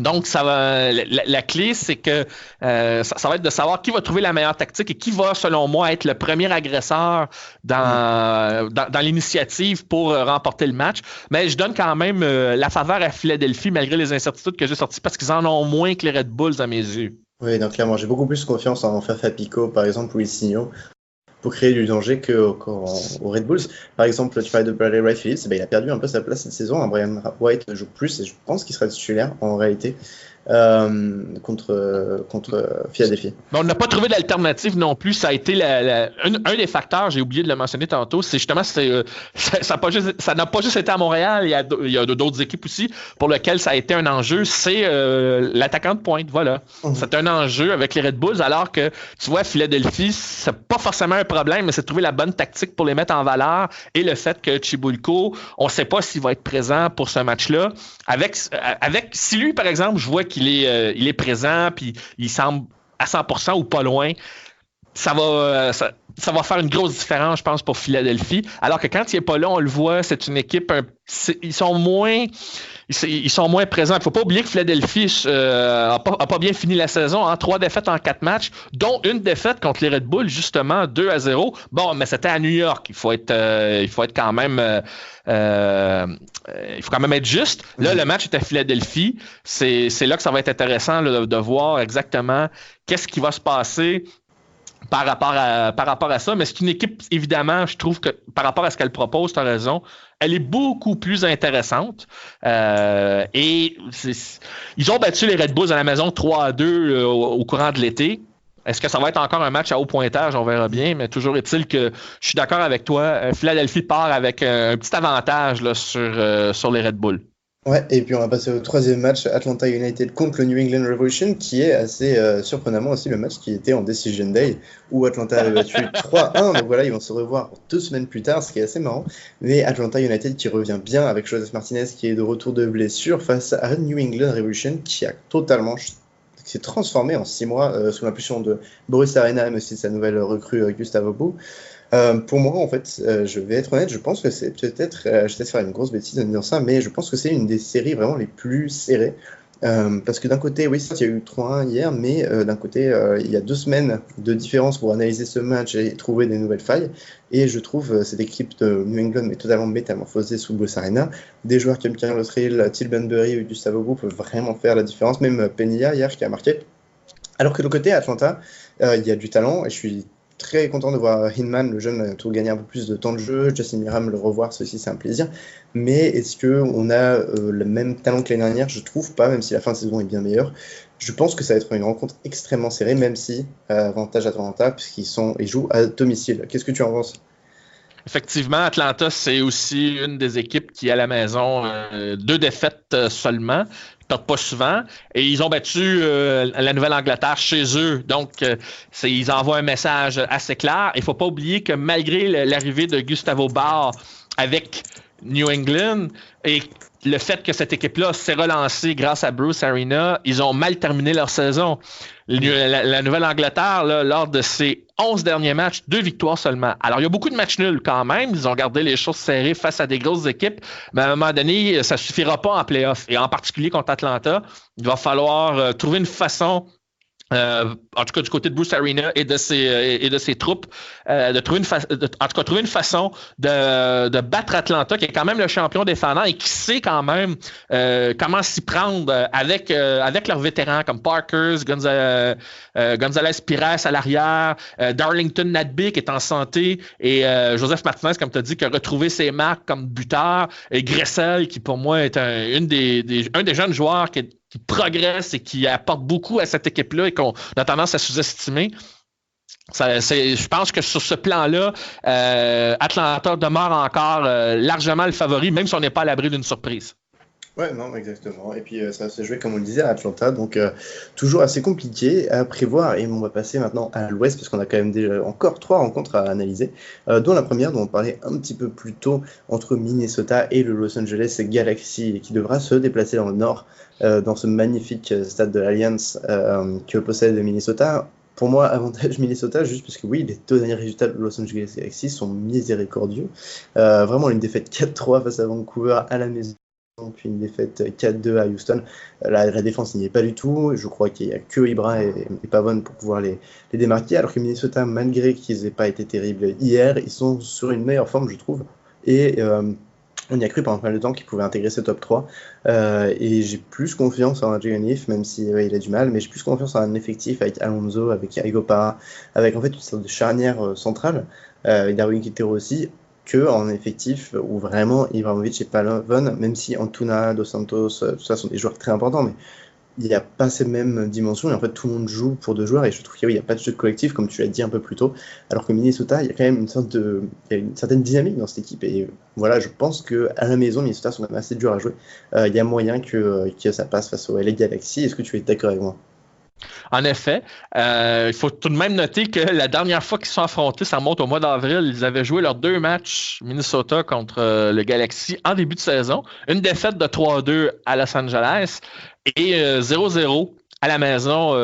Donc, la clé, c'est que ça va être de savoir qui va trouver la meilleure tactique et qui va, selon moi, être le premier agresseur dans l'initiative pour remporter le match. Mais je donne quand même la faveur à Philadelphie, malgré les incertitudes que j'ai sorties, parce qu'ils en ont moins que les Red Bulls à mes yeux. Oui, donc clairement, j'ai beaucoup plus confiance en Fafa Picault, par exemple, ou Ilsinho, pour créer du danger qu'aux Red Bulls. Par exemple, tu parlais de Bradley Wright Phillips, il a perdu un peu sa place cette saison. Brian White joue plus et je pense qu'il sera titulaire en réalité contre Philadelphie. Mais on n'a pas trouvé d'alternative non plus. Ça a été un des facteurs, j'ai oublié de le mentionner tantôt, c'est justement ça n'a pas juste été à Montréal, il y a d'autres équipes aussi pour lesquelles ça a été un enjeu, c'est l'attaquant de pointe, voilà. C'est un enjeu avec les Red Bulls, alors que tu vois, Philadelphie, c'est pas forcément un problème, mais c'est de trouver la bonne tactique pour les mettre en valeur et le fait que Chibulko, on ne sait pas s'il va être présent pour ce match-là. Si lui, par exemple, je vois qu'il est présent, puis il semble à 100% ou pas loin, ça va faire une grosse différence, je pense, pour Philadelphie. Alors que quand il n'est pas là, on le voit, c'est une équipe, ils sont moins présents. Il ne faut pas oublier que Philadelphie n'a pas bien fini la saison, 3 défaites en 4 matchs, dont une défaite contre les Red Bulls, justement, 2-0. Bon, mais c'était à New York. Il faut être quand même il faut quand même être juste. Là, le match est à Philadelphie. C'est là que ça va être intéressant là, de voir exactement qu'est-ce qui va se passer par rapport à ça. Mais c'est une équipe, évidemment, je trouve que par rapport à ce qu'elle propose, tu as raison, elle est beaucoup plus intéressante. Et ils ont battu les Red Bulls à la maison 3-2 au courant de l'été. Est-ce que ça va être encore un match à haut pointage? On verra bien, mais toujours est-il que je suis d'accord avec toi. Philadelphie part avec un petit avantage là, sur les Red Bulls. Ouais, et puis on va passer au troisième match, Atlanta United contre le New England Revolution, qui est assez surprenamment aussi le match qui était en Decision Day, où Atlanta avait battu 3-1, donc voilà, ils vont se revoir 2 semaines plus tard, ce qui est assez marrant. Mais Atlanta United qui revient bien avec Joseph Martinez, qui est de retour de blessure, face à New England Revolution, qui s'est transformé en 6 mois sous l'impulsion de Boris Arena, mais aussi de sa nouvelle recrue Gustavo Bou. Pour moi, en fait, je vais être honnête, je pense que c'est peut-être, je vais peut-être faire une grosse bêtise en disant ça, mais je pense que c'est une des séries vraiment les plus serrées. Parce que d'un côté, oui, il y a eu 3-1 hier, mais d'un côté, il y a 2 semaines de différence pour analyser ce match et trouver des nouvelles failles. Et je trouve cette équipe de New England est totalement métamorphosée sous Boss Arena. Des joueurs comme Kyle Luttrell, Till Bunbury ou Gustavo Bou peuvent vraiment faire la différence, même Penilla hier qui a marqué. Alors que de l'autre côté, à Atlanta, il y a du talent et je suis très content de voir Hinman, le jeune, tout gagner un peu plus de temps de jeu. Justin Miram, le revoir, ceci, c'est un plaisir. Mais est-ce qu'on a le même talent que l'année dernière? Je trouve pas, même si la fin de saison est bien meilleure. Je pense que ça va être une rencontre extrêmement serrée, même si avantage Atlanta, puisqu'ils jouent à domicile. Qu'est-ce que tu en penses? Effectivement, Atlanta, c'est aussi une des équipes qui, à la maison, 2 défaites seulement. Ils perdent pas souvent. Et ils ont battu la Nouvelle-Angleterre chez eux. Donc, ils envoient un message assez clair. Il ne faut pas oublier que malgré l'arrivée de Gustavo Bou avec New England et le fait que cette équipe-là s'est relancée grâce à Bruce Arena, ils ont mal terminé leur saison. La Nouvelle-Angleterre, là, lors de ses 11 derniers matchs, 2 victoires seulement. Alors, il y a beaucoup de matchs nuls quand même. Ils ont gardé les choses serrées face à des grosses équipes. Mais à un moment donné, ça ne suffira pas en playoff. Et en particulier contre Atlanta, il va falloir trouver une façon en tout cas du côté de Bruce Arena et de ses troupes, trouver une façon de battre Atlanta, qui est quand même le champion défendant et qui sait quand même comment s'y prendre avec leurs vétérans comme Parkers, Gonzalez Pires à l'arrière, Darlington Nagbe qui est en santé et Joseph Martinez, comme tu as dit, qui a retrouvé ses marques comme buteur, et Gressel, qui pour moi est un des jeunes joueurs qui progresse et qui apporte beaucoup à cette équipe-là et qu'on a tendance à sous-estimer. Je pense que sur ce plan-là, Atlanta demeure encore largement le favori, même si on n'est pas à l'abri d'une surprise. Ouais, non, exactement. Et puis ça s'est joué, comme on le disait, à Atlanta, donc toujours assez compliqué à prévoir. Et on va passer maintenant à l'Ouest, parce qu'on a quand même déjà encore 3 rencontres à analyser, dont la première, dont on parlait un petit peu plus tôt, entre Minnesota et le Los Angeles Galaxy, qui devra se déplacer dans le Nord, dans ce magnifique stade de l'Alliance que possède Minnesota. Pour moi, avantage Minnesota, juste parce que oui, les 2 derniers résultats de Los Angeles Galaxy sont miséricordieux. Vraiment une défaite 4-3 face à Vancouver à la maison. puis une défaite 4-2 à Houston. La défense n'y est pas du tout. Je crois qu'il n'y a que Ibra et Pavon pour pouvoir les démarquer, alors que Minnesota, malgré qu'ils n'aient pas été terribles hier, ils sont sur une meilleure forme, je trouve. Et on y a cru pendant pas mal de temps qu'ils pouvaient intégrer ce top 3. Et j'ai plus confiance en Jalen Leaf, même si il a du mal, mais j'ai plus confiance en un effectif avec Alonso, avec Igopara, avec en fait une sorte de charnière centrale, avec Darwin Quintero aussi, que en effectif où vraiment Ibrahimovic et Pavon, même si Antuna, Dos Santos, tout ça sont des joueurs très importants, mais il n'y a pas ces mêmes dimensions et en fait tout le monde joue pour deux joueurs et je trouve qu'il n'y a pas de jeu collectif comme tu l'as dit un peu plus tôt, alors que Minnesota il y a quand même il y a une certaine dynamique dans cette équipe et voilà, je pense que à la maison Minnesota sont quand même assez durs à jouer. Il y a moyen que ça passe face au LA Galaxy. Est-ce que tu es d'accord avec moi? En effet, il faut tout de même noter que la dernière fois qu'ils se sont affrontés, ça remonte au mois d'avril, ils avaient joué leurs 2 matchs Minnesota contre le Galaxy en début de saison. Une défaite de 3-2 à Los Angeles et 0-0 à la maison.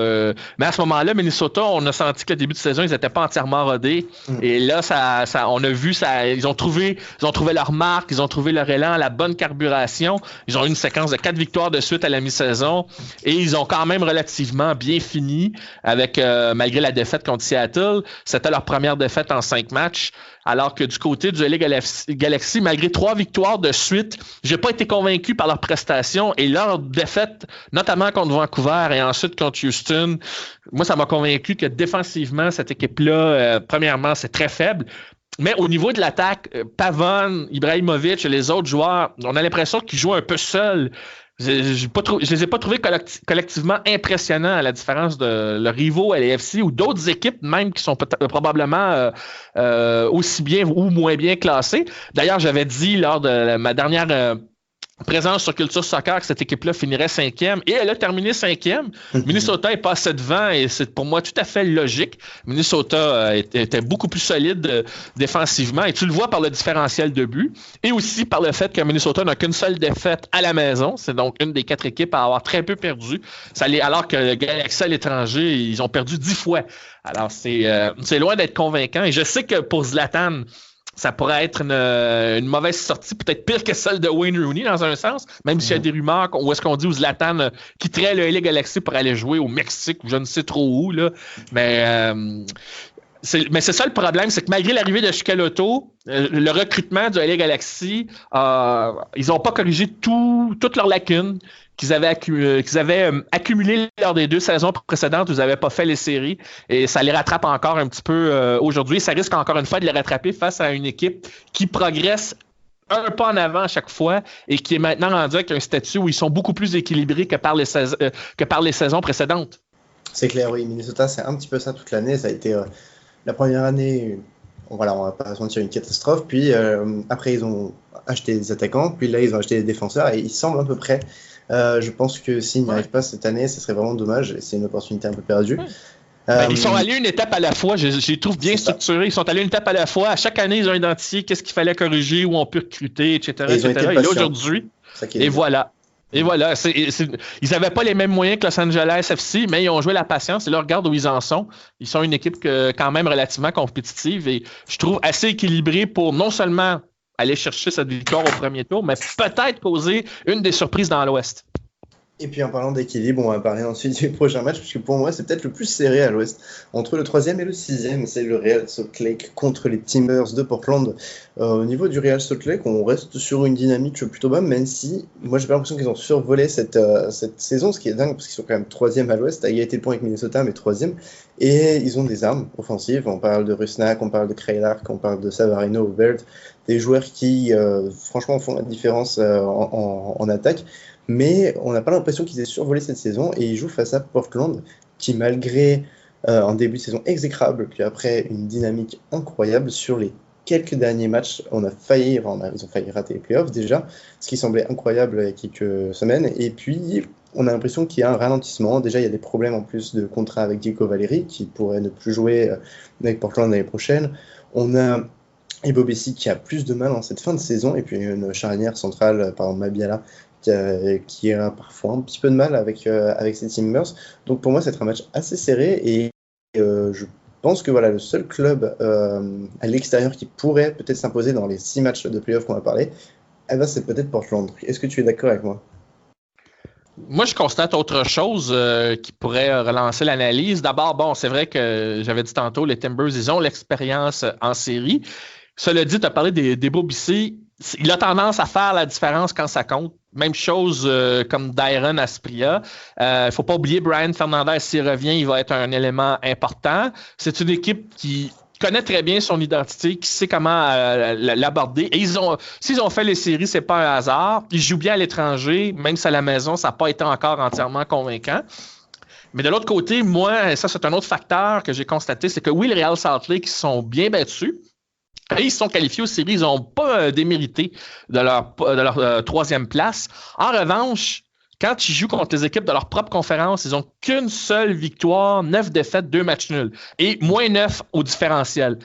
Mais à ce moment-là, Minnesota, on a senti que le début de saison, ils n'étaient pas entièrement rodés. Et là, on a vu, ils ont trouvé leur marque, ils ont trouvé leur élan, la bonne carburation. Ils ont eu une séquence de 4 victoires de suite à la mi-saison. Et ils ont quand même relativement bien fini avec, malgré la défaite contre Seattle. C'était leur première défaite en 5 matchs. Alors que du côté du LA Galaxy, malgré 3 victoires de suite, j'ai pas été convaincu par leur prestation et leur défaite, notamment contre Vancouver et ensuite contre Houston. Moi, ça m'a convaincu que défensivement, cette équipe-là, premièrement, c'est très faible. Mais au niveau de l'attaque, Pavon, Ibrahimovic et les autres joueurs, on a l'impression qu'ils jouent un peu seuls. Je les ai pas trouvés collectivement impressionnants à la différence de leurs rivaux à l'AFC ou d'autres équipes même qui sont probablement aussi bien ou moins bien classées. D'ailleurs, j'avais dit lors de ma dernière présence sur Culture Soccer que cette équipe-là finirait 5e et elle a terminé 5e. Minnesota est passé devant et c'est pour moi tout à fait logique. Minnesota était beaucoup plus solide défensivement et tu le vois par le différentiel de but et aussi par le fait que Minnesota n'a qu'une seule défaite à la maison. C'est donc une des 4 équipes à avoir très peu perdu. Alors que le Galaxy à l'étranger, ils ont perdu 10 fois. Alors c'est loin d'être convaincant et je sais que pour Zlatan, ça pourrait être une mauvaise sortie, peut-être pire que celle de Wayne Rooney dans un sens, même s'il y a des rumeurs où est-ce qu'on dit où Zlatan quitterait le LA Galaxy pour aller jouer au Mexique ou je ne sais trop où. Là. Mais c'est ça le problème, c'est que malgré l'arrivée de Shikeloto, le recrutement du LA Galaxy, ils n'ont pas corrigé toutes leurs lacunes qu'ils avaient accumulées lors des 2 saisons précédentes où ils n'avaient pas fait les séries. Et ça les rattrape encore un petit peu aujourd'hui. Ça risque encore une fois de les rattraper face à une équipe qui progresse un pas en avant à chaque fois et qui est maintenant rendue avec un statut où ils sont beaucoup plus équilibrés que par les saisons précédentes. C'est clair, oui. Minnesota, c'est un petit peu ça toute l'année. Ça a été la première année, voilà, on va pas se mentir, une catastrophe. Puis après, ils ont acheté des attaquants. Puis là, ils ont acheté des défenseurs et ils semblent à peu près. Je pense que s'ils n'y arrivent pas cette année, ce serait vraiment dommage. C'est une opportunité un peu perdue. Ils sont allés une étape à la fois. Je les trouve bien structurés. Ils sont allés une étape à la fois. À chaque année, ils ont identifié qu'est-ce qu'il fallait corriger, où on peut recruter, etc. Et là, aujourd'hui, et voilà. Et voilà, ils n'avaient pas les mêmes moyens que Los Angeles FC, mais ils ont joué la patience et là, regarde où ils en sont. Ils sont une équipe quand même relativement compétitive et je trouve assez équilibrée pour non seulement aller chercher cette victoire au premier tour, mais peut-être causer une des surprises dans l'Ouest. Et puis en parlant d'équilibre, on va parler ensuite du prochain match, puisque pour moi c'est peut-être le plus serré à l'Ouest. Entre le 3e et le 6e, c'est le Real Salt Lake contre les Timbers de Portland. Au niveau du Real Salt Lake, on reste sur une dynamique plutôt bonne, même si moi j'ai pas l'impression qu'ils ont survolé cette saison, ce qui est dingue, parce qu'ils sont quand même 3e à l'Ouest, à égalité de points avec Minnesota, mais 3e. Et ils ont des armes offensives, on parle de Rusnak, on parle de Krejlark, on parle de Savarino, Baird, des joueurs qui franchement font la différence en attaque. Mais on n'a pas l'impression qu'ils aient survolé cette saison et ils jouent face à Portland qui, malgré un début de saison exécrable, puis après une dynamique incroyable sur les quelques derniers matchs, ils ont failli rater les playoffs déjà, ce qui semblait incroyable il y a quelques semaines. Et puis, on a l'impression qu'il y a un ralentissement. Déjà, il y a des problèmes en plus de contrat avec Diego Valeri qui pourrait ne plus jouer avec Portland l'année prochaine. On a Ibo Bessi qui a plus de mal en cette fin de saison et puis une charnière centrale par Mabiala qui a parfois un petit peu de mal avec ces Timbers. Donc pour moi, c'est un match assez serré et je pense que voilà, le seul club à l'extérieur qui pourrait peut-être s'imposer dans les 6 matchs de playoff qu'on va parler, Eh ben, c'est peut-être Portland. Est-ce que tu es d'accord avec moi? Moi, je constate autre chose qui pourrait relancer l'analyse. D'abord, bon, c'est vrai que j'avais dit tantôt, les Timbers, ils ont l'expérience en série. Cela dit, tu as parlé des Bob ici. Il a tendance à faire la différence quand ça compte. Même chose comme Dyron Aspria. Il ne faut pas oublier Brian Fernandez, s'il revient, il va être un élément important. C'est une équipe qui connaît très bien son identité, qui sait comment l'aborder. Et s'ils ont fait les séries, c'est pas un hasard. Ils jouent bien à l'étranger, même si à la maison, ça n'a pas été encore entièrement convaincant. Mais de l'autre côté, moi, ça c'est un autre facteur que j'ai constaté, c'est que oui, les Real Salt Lake sont bien battus. Et ils sont qualifiés aux séries, ils n'ont pas démérité de leur troisième place. En revanche, quand ils jouent contre les équipes de leur propre conférence, ils n'ont qu'une seule victoire, 9 défaites, 2 matchs nuls. Et moins 9 au différentiel.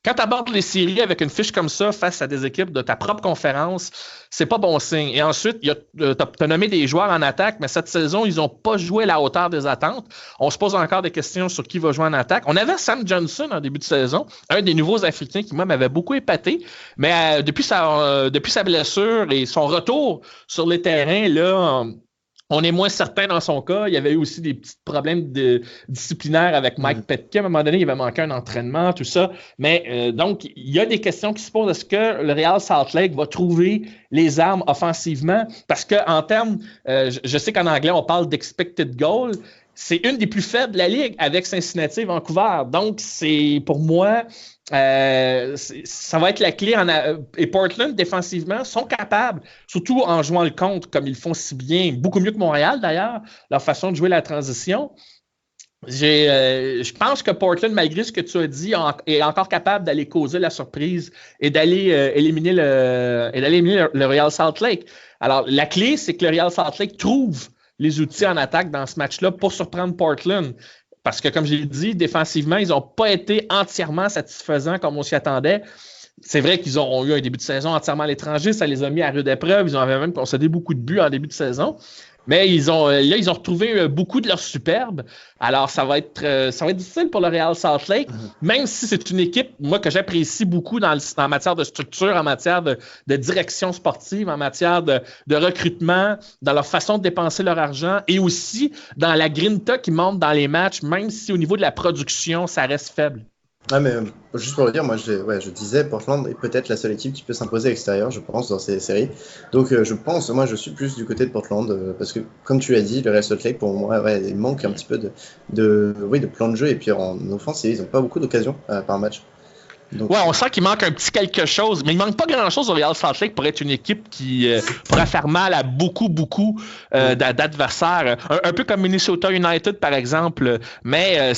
Quand tu abordes les séries avec une fiche comme ça face à des équipes de ta propre conférence, c'est pas bon signe. Et ensuite, tu as nommé des joueurs en attaque, mais cette saison, ils n'ont pas joué à la hauteur des attentes. On se pose encore des questions sur qui va jouer en attaque. On avait Sam Johnson en début de saison, un des nouveaux Africains qui, moi, m'avait beaucoup épaté. Mais depuis sa blessure et son retour sur les terrains, là, on est moins certain dans son cas. Il y avait eu aussi des petits problèmes disciplinaires avec Mike Petke. À un moment donné, il avait manqué un entraînement, tout ça. Mais donc, il y a des questions qui se posent. Est-ce que le Real Salt Lake va trouver les armes offensivement? Parce qu'en termes, je sais qu'en anglais, on parle d'expected goal. C'est une des plus faibles de la Ligue avec Cincinnati et Vancouver. Donc, c'est pour moi, ça va être la clé. Et Portland, défensivement, sont capables, surtout en jouant le contre, comme ils le font si bien, beaucoup mieux que Montréal d'ailleurs, leur façon de jouer la transition. Je pense que Portland, malgré ce que tu as dit, est encore capable d'aller causer la surprise et d'aller éliminer le Real Salt Lake. Alors, la clé, c'est que le Real Salt Lake trouve les outils en attaque dans ce match-là pour surprendre Portland. Parce que, comme j'ai dit, défensivement, ils n'ont pas été entièrement satisfaisants comme on s'y attendait. C'est vrai qu'ils ont eu un début de saison entièrement à l'étranger. Ça les a mis à rude épreuve. Ils avaient même concédé beaucoup de buts en début de saison. Mais ils ont retrouvé beaucoup de leur superbe. Alors, ça va être difficile pour le Real Salt Lake, même si c'est une équipe, moi, que j'apprécie beaucoup en matière de structure, en matière de direction sportive, en matière de recrutement, dans leur façon de dépenser leur argent et aussi dans la grinta qui monte dans les matchs, même si au niveau de la production, ça reste faible. Ah mais juste pour le dire, moi je disais Portland est peut-être la seule équipe qui peut s'imposer à l'extérieur, je pense, dans ces séries. Donc moi je suis plus du côté de Portland parce que comme tu l'as dit, le Real Salt Lake pour moi il manque un petit peu de plan de jeu et puis en offense ils n'ont pas beaucoup d'occasions par match. Donc, ouais, on sent qu'il manque un petit quelque chose, mais il manque pas grand-chose au Real Salt Lake pour être une équipe qui pourrait faire mal à beaucoup d'adversaires. Un peu comme Minnesota United, par exemple. Mais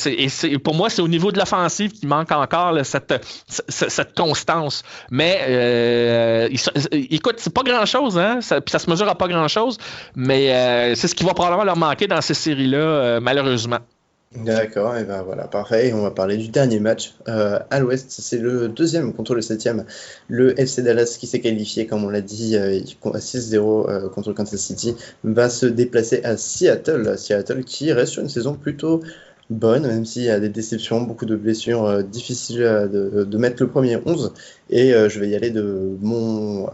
pour moi, c'est au niveau de l'offensive qu'il manque encore là, cette constance. Mais écoute, c'est pas grand-chose, hein? Ça se mesure à pas grand-chose, mais c'est ce qui va probablement leur manquer dans ces séries-là, malheureusement. D'accord, et ben voilà, parfait. Et on va parler du dernier match à l'Ouest. C'est le deuxième contre le septième. Le FC Dallas qui s'est qualifié, comme on l'a dit, à 6-0 contre le Kansas City, va se déplacer à Seattle. Seattle qui reste sur une saison plutôt bonne, même s'il y a des déceptions, beaucoup de blessures, difficiles de mettre le premier 11. Et je vais y aller de mon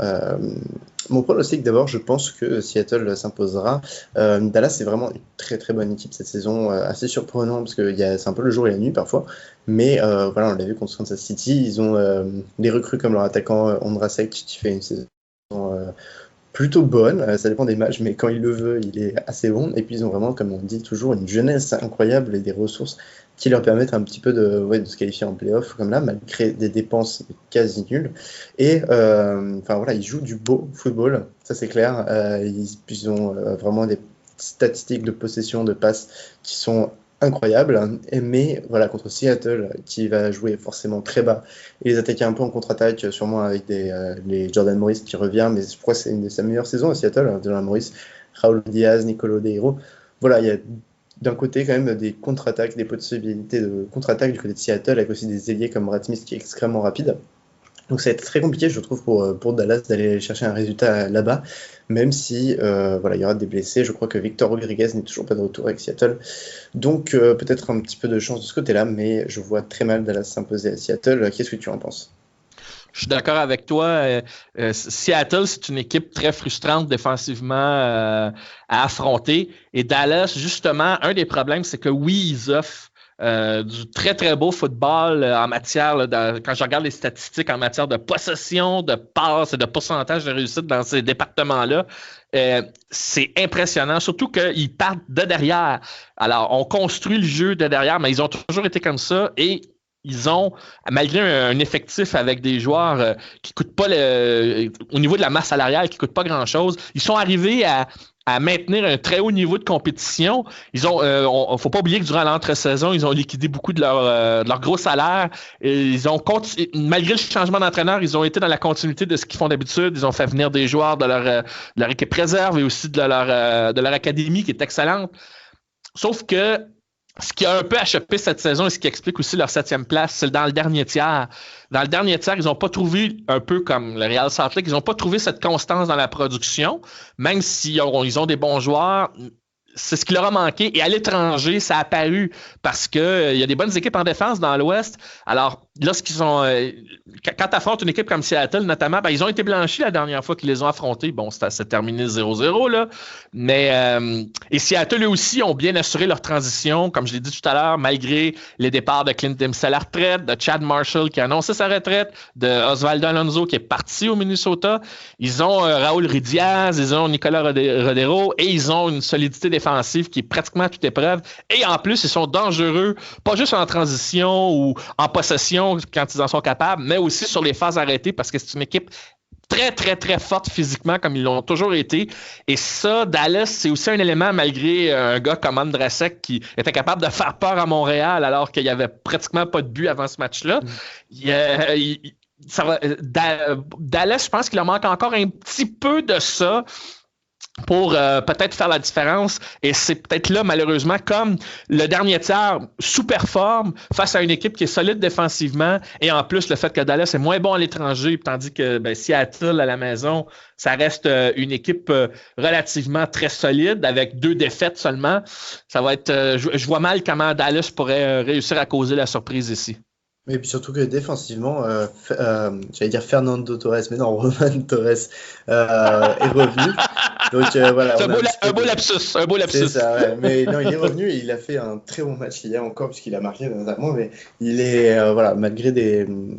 pronostic. D'abord, je pense que Seattle s'imposera. Dallas, c'est vraiment une très très bonne équipe cette saison, assez surprenant parce que c'est un peu le jour et la nuit parfois. Mais voilà, on l'a vu contre Kansas City, ils ont des recrues comme leur attaquant Ondrasek qui fait une saison plutôt bonne, ça dépend des matchs, mais quand il le veut, il est assez bon. Et puis ils ont vraiment, comme on dit toujours, une jeunesse incroyable et des ressources qui leur permettent un petit peu de se qualifier en play-off, comme là, malgré des dépenses quasi nulles. Et voilà, ils jouent du beau football, ça c'est clair. Ils ont vraiment des statistiques de possession, de passes qui sont incroyable, mais voilà, contre Seattle qui va jouer forcément très bas et les attaquer un peu en contre-attaque, sûrement avec les Jordan Morris qui revient, mais je crois que c'est une de sa meilleures saisons à Seattle, Jordan Morris, Raúl Diaz, Nicolo De Hiro. Voilà, il y a d'un côté quand même des contre-attaques, des possibilités de contre-attaque du côté de Seattle, avec aussi des ailiers comme Brad Smith qui est extrêmement rapide. Donc ça va être très compliqué, je trouve, pour Dallas d'aller chercher un résultat là-bas, même si il y aura des blessés. Je crois que Victor Rodriguez n'est toujours pas de retour avec Seattle. Donc peut-être un petit peu de chance de ce côté-là, mais je vois très mal Dallas s'imposer à Seattle. Qu'est-ce que tu en penses ? Je suis d'accord avec toi. Seattle, c'est une équipe très frustrante défensivement à affronter. Et Dallas, justement, un des problèmes, c'est que oui, ils offrent du très, très beau football en matière, là, quand je regarde les statistiques en matière de possession, de passes et de pourcentage de réussite dans ces départements-là, c'est impressionnant, surtout qu'ils partent de derrière. Alors, on construit le jeu de derrière, mais ils ont toujours été comme ça et ils ont, malgré un effectif avec des joueurs qui coûtent pas au niveau de la masse salariale, qui coûtent pas grand-chose, ils sont arrivés à maintenir un très haut niveau de compétition. Ils ont, faut pas oublier que durant l'entre-saison, ils ont liquidé beaucoup de leur gros salaire. Et ils ont malgré le changement d'entraîneur, ils ont été dans la continuité de ce qu'ils font d'habitude. Ils ont fait venir des joueurs de leur équipe réserve et aussi de leur académie qui est excellente. Sauf que ce qui a un peu achoppé cette saison et ce qui explique aussi leur 7e place, c'est dans le dernier tiers. Dans le dernier tiers, ils n'ont pas trouvé, un peu comme le Real Salt Lake, ils n'ont pas trouvé cette constance dans la production, même s'ils ont des bons joueurs. C'est ce qui leur a manqué. Et à l'étranger, ça a apparu parce qu'il y a des bonnes équipes en défense dans l'Ouest. Alors, lorsqu'ils ont. Quand tu affrontes une équipe comme Seattle, notamment, ben, ils ont été blanchis la dernière fois qu'ils les ont affrontés. Bon, c'est terminé 0-0, là. Mais. Et Seattle, eux aussi, ont bien assuré leur transition, comme je l'ai dit tout à l'heure, malgré les départs de Clint Dempsey à la retraite, de Chad Marshall qui a annoncé sa retraite, de Osvaldo Alonso qui est parti au Minnesota. Ils ont Raúl Ruiz-Diaz, ils ont Nicolas Rodero et ils ont une solidité défensive qui est pratiquement à toute épreuve. Et en plus, ils sont dangereux, pas juste en transition ou en possession quand ils en sont capables, mais aussi sur les phases arrêtées parce que c'est une équipe très, très, très forte physiquement comme ils l'ont toujours été. Et ça, Dallas, c'est aussi un élément malgré un gars comme Andrasek qui était capable de faire peur à Montréal alors qu'il n'y avait pratiquement pas de but avant ce match-là. Dallas, je pense qu'il leur manque encore un petit peu de ça pour peut-être faire la différence. Et c'est peut-être là, malheureusement, comme le dernier tiers sous-performe face à une équipe qui est solide défensivement et en plus, le fait que Dallas est moins bon à l'étranger, tandis que Seattle, à la maison, ça reste une équipe relativement très solide avec 2 défaites seulement. Ça va être... je vois mal comment Dallas pourrait réussir à causer la surprise ici. Et puis surtout que défensivement, j'allais dire Fernando Torres, mais non, Roman Torres est revenu. Donc voilà. C'est un beau lapsus. C'est ça, ouais. Mais non, il est revenu et il a fait un très bon match hier encore, puisqu'il a marqué notamment. Mais il est, voilà, malgré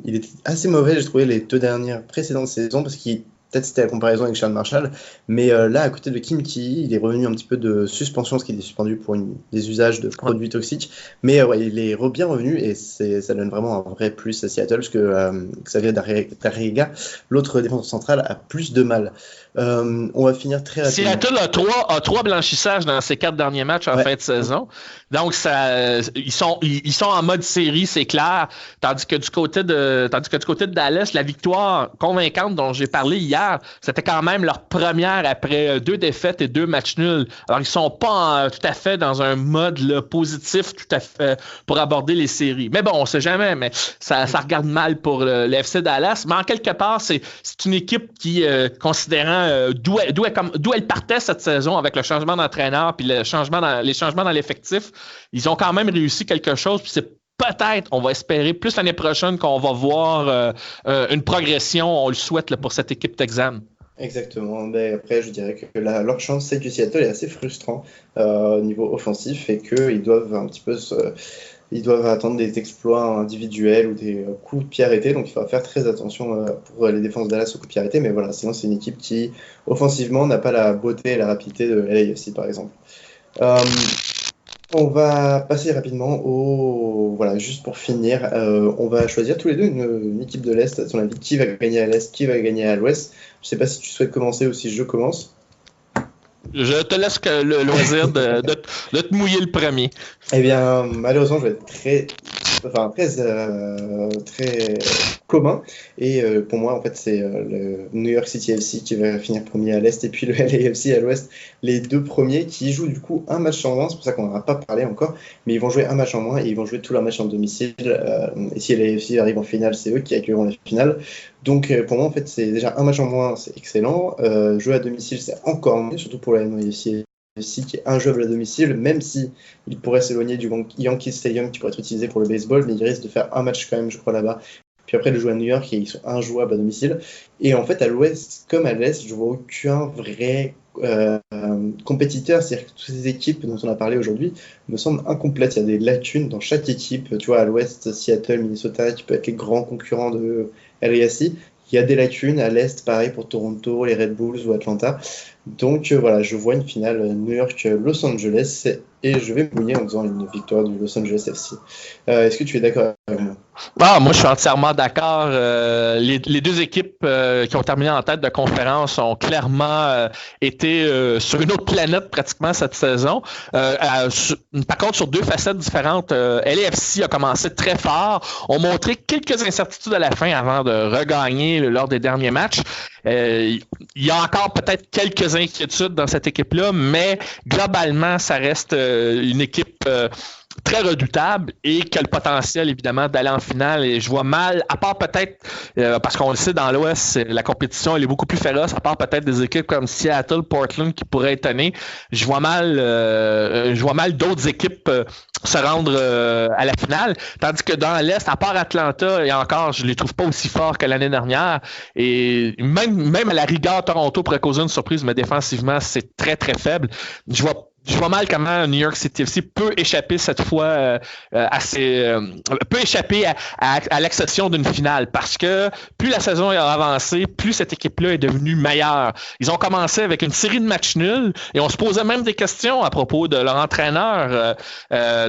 il était assez mauvais, j'ai trouvé, les 2 dernières précédentes saisons, parce qu'il. Peut-être c'était la comparaison avec Sean Marshall, mais là, à côté de Kim Ki, il est revenu un petit peu de suspension, parce qu'il est suspendu pour des usages de produits toxiques, mais ouais, il est bien revenu, et ça donne vraiment un vrai plus à Seattle, parce que Xavier Darriga, l'autre défenseur central, a plus de mal. On va finir très rapidement. Seattle a 3 blanchissages dans ses 4 derniers matchs en fin de saison. Donc, ils sont en mode série, c'est clair. Tandis que du côté de Dallas, la victoire convaincante dont j'ai parlé hier, c'était quand même leur première après 2 défaites et 2 matchs nuls. Alors, ils sont pas tout à fait dans un mode là, positif tout à fait pour aborder les séries. Mais bon, on sait jamais, mais ça regarde mal pour le FC Dallas. Mais en quelque part, c'est une équipe qui, considérant d'où elle partait cette saison avec le changement d'entraîneur puis les changements dans l'effectif, ils ont quand même réussi quelque chose. Puis c'est peut-être, on va espérer plus l'année prochaine qu'on va voir une progression, on le souhaite là, pour cette équipe texane. Exactement. Mais après, je dirais que leur chance, c'est que Seattle est assez frustrant au niveau offensif et qu'ils doivent un petit peu ils doivent attendre des exploits individuels ou des coups de pied arrêtés. Donc, il faudra faire très attention pour les défenses de Dallas aux coups de pied arrêtés. Mais voilà, sinon, c'est une équipe qui, offensivement, n'a pas la beauté et la rapidité de LAFC, par exemple. On va passer rapidement Voilà, juste pour finir, on va choisir tous les deux une équipe de l'Est. À ton avis, qui va gagner à l'Est, qui va gagner à l'Ouest? Je ne sais pas si tu souhaites commencer ou si je commence. Je te laisse le loisir de te mouiller le premier. Eh bien, malheureusement, je vais être très commun. Et pour moi, en fait, c'est le New York City FC qui va finir premier à l'Est et puis le LAFC à l'Ouest. Les 2 premiers qui jouent du coup un match en moins. C'est pour ça qu'on n'en a pas parlé encore. Mais ils vont jouer un match en moins et ils vont jouer tous leurs matchs en domicile. Et si LAFC arrive en finale, c'est eux qui accueilleront la finale. Donc pour moi, en fait, c'est déjà un match en moins, c'est excellent. Jouer à domicile, c'est encore mieux, surtout pour la LAFC qui est injouable à domicile, même si il pourrait s'éloigner du Yankee Stadium qui pourrait être utilisé pour le baseball, mais il risque de faire un match quand même, je crois, là-bas, Puis après, de jouer à New York, et ils sont injouables à domicile. Et en fait, à l'ouest comme à l'est, je vois aucun vrai compétiteur. C'est-à-dire que toutes ces équipes dont on a parlé aujourd'hui me semblent incomplètes. Il y a des lacunes dans chaque équipe. Tu vois, à l'ouest, Seattle, Minnesota, qui peut être les grands concurrents de LAFC. Il y a des lacunes. À l'est, pareil pour Toronto, les Red Bulls ou Atlanta. Donc voilà, je vois une finale New York-Los Angeles et je vais mouiller en disant une victoire du Los Angeles FC. Est-ce que tu es d'accord avec moi? Moi, je suis entièrement d'accord. Les deux équipes qui ont terminé en tête de conférence ont clairement été sur une autre planète pratiquement cette saison. Par contre, sur deux facettes différentes, LAFC a commencé très fort, ont montré quelques incertitudes à la fin avant de regagner lors des derniers matchs. Il y a encore peut-être quelques inquiétudes dans cette équipe-là, mais globalement, ça reste une équipe très redoutable et qui a le potentiel, évidemment, d'aller en finale. Et je vois mal, à part peut-être, parce qu'on le sait, dans l'Ouest, la compétition elle est beaucoup plus féroce, à part peut-être des équipes comme Seattle, Portland qui pourraient étonner. Je vois mal d'autres équipes se rendre à la finale. Tandis que dans l'Est, à part Atlanta, et encore, je les trouve pas aussi forts que l'année dernière. Et même à la rigueur, Toronto pourrait causer une surprise, mais défensivement, c'est très, très faible. Je vois mal comment New York City FC peut échapper cette fois peut échapper à l'accession d'une finale parce que plus la saison a avancé, plus cette équipe-là est devenue meilleure. Ils ont commencé avec une série de matchs nuls et on se posait même des questions à propos de leur entraîneur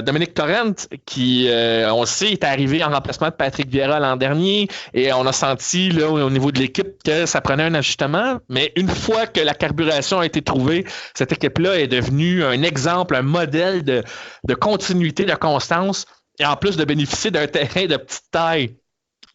Dominique Torrent qui, on le sait, est arrivé en remplacement de Patrick Vieira l'an dernier et on a senti là au niveau de l'équipe que ça prenait un ajustement, mais une fois que la carburation a été trouvée, cette équipe-là est devenue un exemple, un modèle de continuité, de constance, et en plus de bénéficier d'un terrain de petite taille.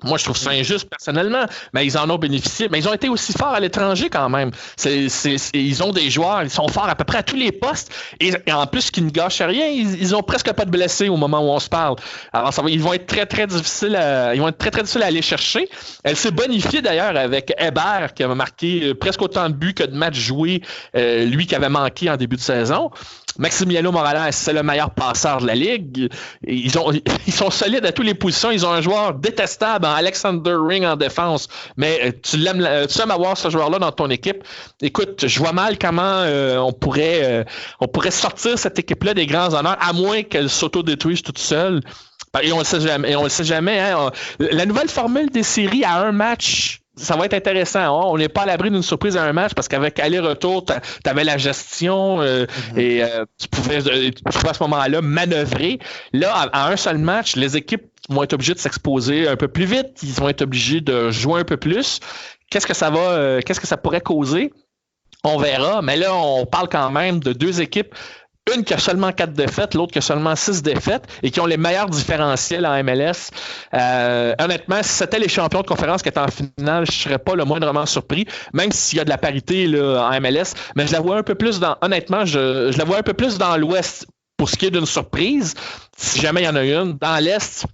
Moi, je trouve ça injuste personnellement, mais ils en ont bénéficié. Mais ils ont été aussi forts à l'étranger quand même. Ils ont des joueurs, ils sont forts à peu près à tous les postes. Et en plus, ce qui ne gâche rien, ils ont presque pas de blessés au moment où on se parle. Alors, ils vont être très, très difficiles à aller chercher. Elle s'est bonifiée d'ailleurs avec Hébert, qui avait marqué presque autant de buts que de matchs joués, lui qui avait manqué en début de saison. Maximiano Morales, c'est le meilleur passeur de la ligue. Ils sont solides à toutes les positions. Ils ont un joueur détestable en Alexander Ring en défense. Mais tu aimes avoir ce joueur-là dans ton équipe. Écoute, je vois mal comment on pourrait sortir cette équipe-là des grands honneurs, à moins qu'elle s'auto-détruise toute seule. Et on le sait jamais. Hein. La nouvelle formule des séries à un match, ça va être intéressant. Hein? On n'est pas à l'abri d'une surprise à un match parce qu'avec aller-retour, tu avais la gestion et tu pouvais à ce moment-là manœuvrer. Là, à un seul match, les équipes vont être obligées de s'exposer un peu plus vite. Ils vont être obligés de jouer un peu plus. Qu'est-ce que ça pourrait causer? On verra. Mais là, on parle quand même de deux équipes. Une qui a seulement 4 défaites, l'autre qui a seulement 6 défaites et qui ont les meilleurs différentiels en MLS. Honnêtement, si c'était les champions de conférence qui étaient en finale, je ne serais pas le moindrement surpris, même s'il y a de la parité là, en MLS. Mais je la vois un peu plus je la vois un peu plus dans l'Ouest. Pour ce qui est d'une surprise, si jamais il y en a une, dans l'Est,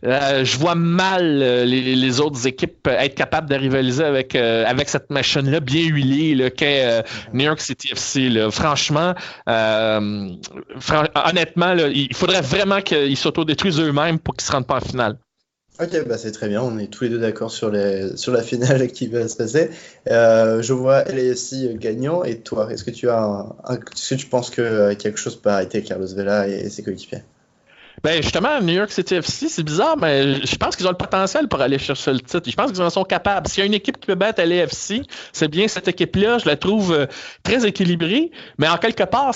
je vois mal les autres équipes être capables de rivaliser avec cette machine-là bien huilée qu'est New York City FC. Là. Franchement, honnêtement, là, il faudrait vraiment qu'ils s'autodétruisent eux-mêmes pour qu'ils ne se rendent pas en finale. Ok, bah c'est très bien, on est tous les deux d'accord sur la finale qui va se passer. Je vois LAFC gagnant, et toi, est-ce que tu penses que quelque chose peut arrêter Carlos Vela et ses coéquipiers? Ben justement, New York City FC, c'est bizarre, mais je pense qu'ils ont le potentiel pour aller chercher le titre. Je pense qu'ils en sont capables. S'il y a une équipe qui peut battre LAFC, c'est bien cette équipe-là. Je la trouve très équilibrée, mais en quelque part,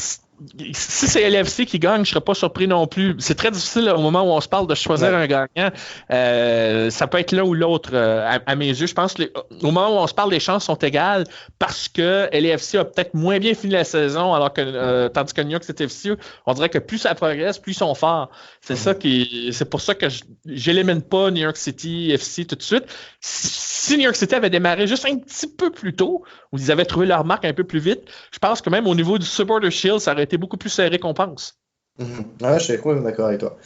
si c'est LFC qui gagne, je ne serais pas surpris non plus. C'est très difficile au moment où on se parle de choisir un gagnant. Ça peut être l'un ou l'autre à mes yeux. Je pense que au moment où on se parle, les chances sont égales parce que LFC a peut-être moins bien fini la saison, alors que tandis que New York City FC, on dirait que plus ça progresse, plus ils sont forts. C'est pour ça que j'élimine pas New York City FC tout de suite. Si New York City avait démarré juste un petit peu plus tôt, où ils avaient trouvé leur marque un peu plus vite, je pense que même au niveau du Supporter Shield, ça aurait été beaucoup plus serré qu'on pense. Ouais, je suis complètement d'accord avec toi.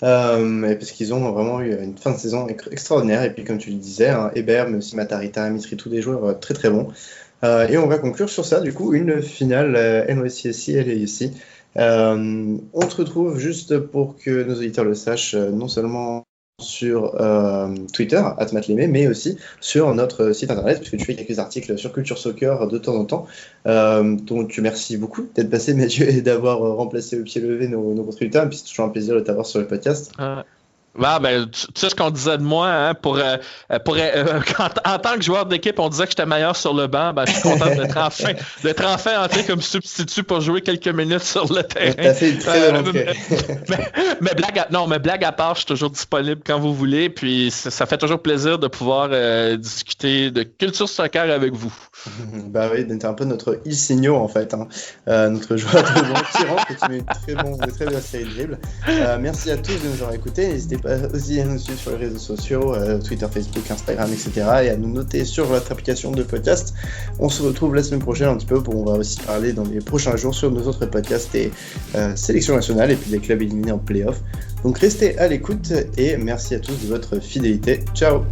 Parce qu'ils ont vraiment eu une fin de saison extraordinaire. Et puis, comme tu le disais, hein, Hébert, mais aussi Matarrita, Mitri, tous des joueurs très très bons. Et on va conclure sur ça, du coup, une finale NYCFC et LAFC. On te retrouve juste pour que nos auditeurs le sachent, non seulement sur Twitter, @MattLémé, mais aussi sur notre site internet, puisque tu fais quelques articles sur Culture Soccer de temps en temps. Donc merci beaucoup d'être passé, Mathieu, et d'avoir remplacé au pied levé nos contributeurs. Et puis c'est toujours un plaisir de t'avoir sur le podcast. Ah, ben, tu sais ce qu'on disait de moi, hein, en tant que joueur d'équipe, on disait que j'étais meilleur sur le banc. Ben, je suis content d'être enfin entré comme substitut pour jouer quelques minutes sur le terrain. T'as fait une très belle entrée. mais blague à part, je suis toujours disponible quand vous voulez. Puis ça fait toujours plaisir de pouvoir discuter de culture soccer avec vous. Bah oui, t'es un peu notre Il Signo en fait, hein. Notre joueur de banc qui rentre et qui met une très belle série de dribbles. Merci à tous de nous avoir écoutés. N'hésitez pas aussi à nous suivre sur les réseaux sociaux, Twitter, Facebook, Instagram, etc. et à nous noter sur votre application de podcast. On se retrouve la semaine prochaine un petit peu on va aussi parler dans les prochains jours sur nos autres podcasts et sélection nationale et puis des clubs éliminés en play-off. Donc restez à l'écoute et merci à tous de votre fidélité. Ciao.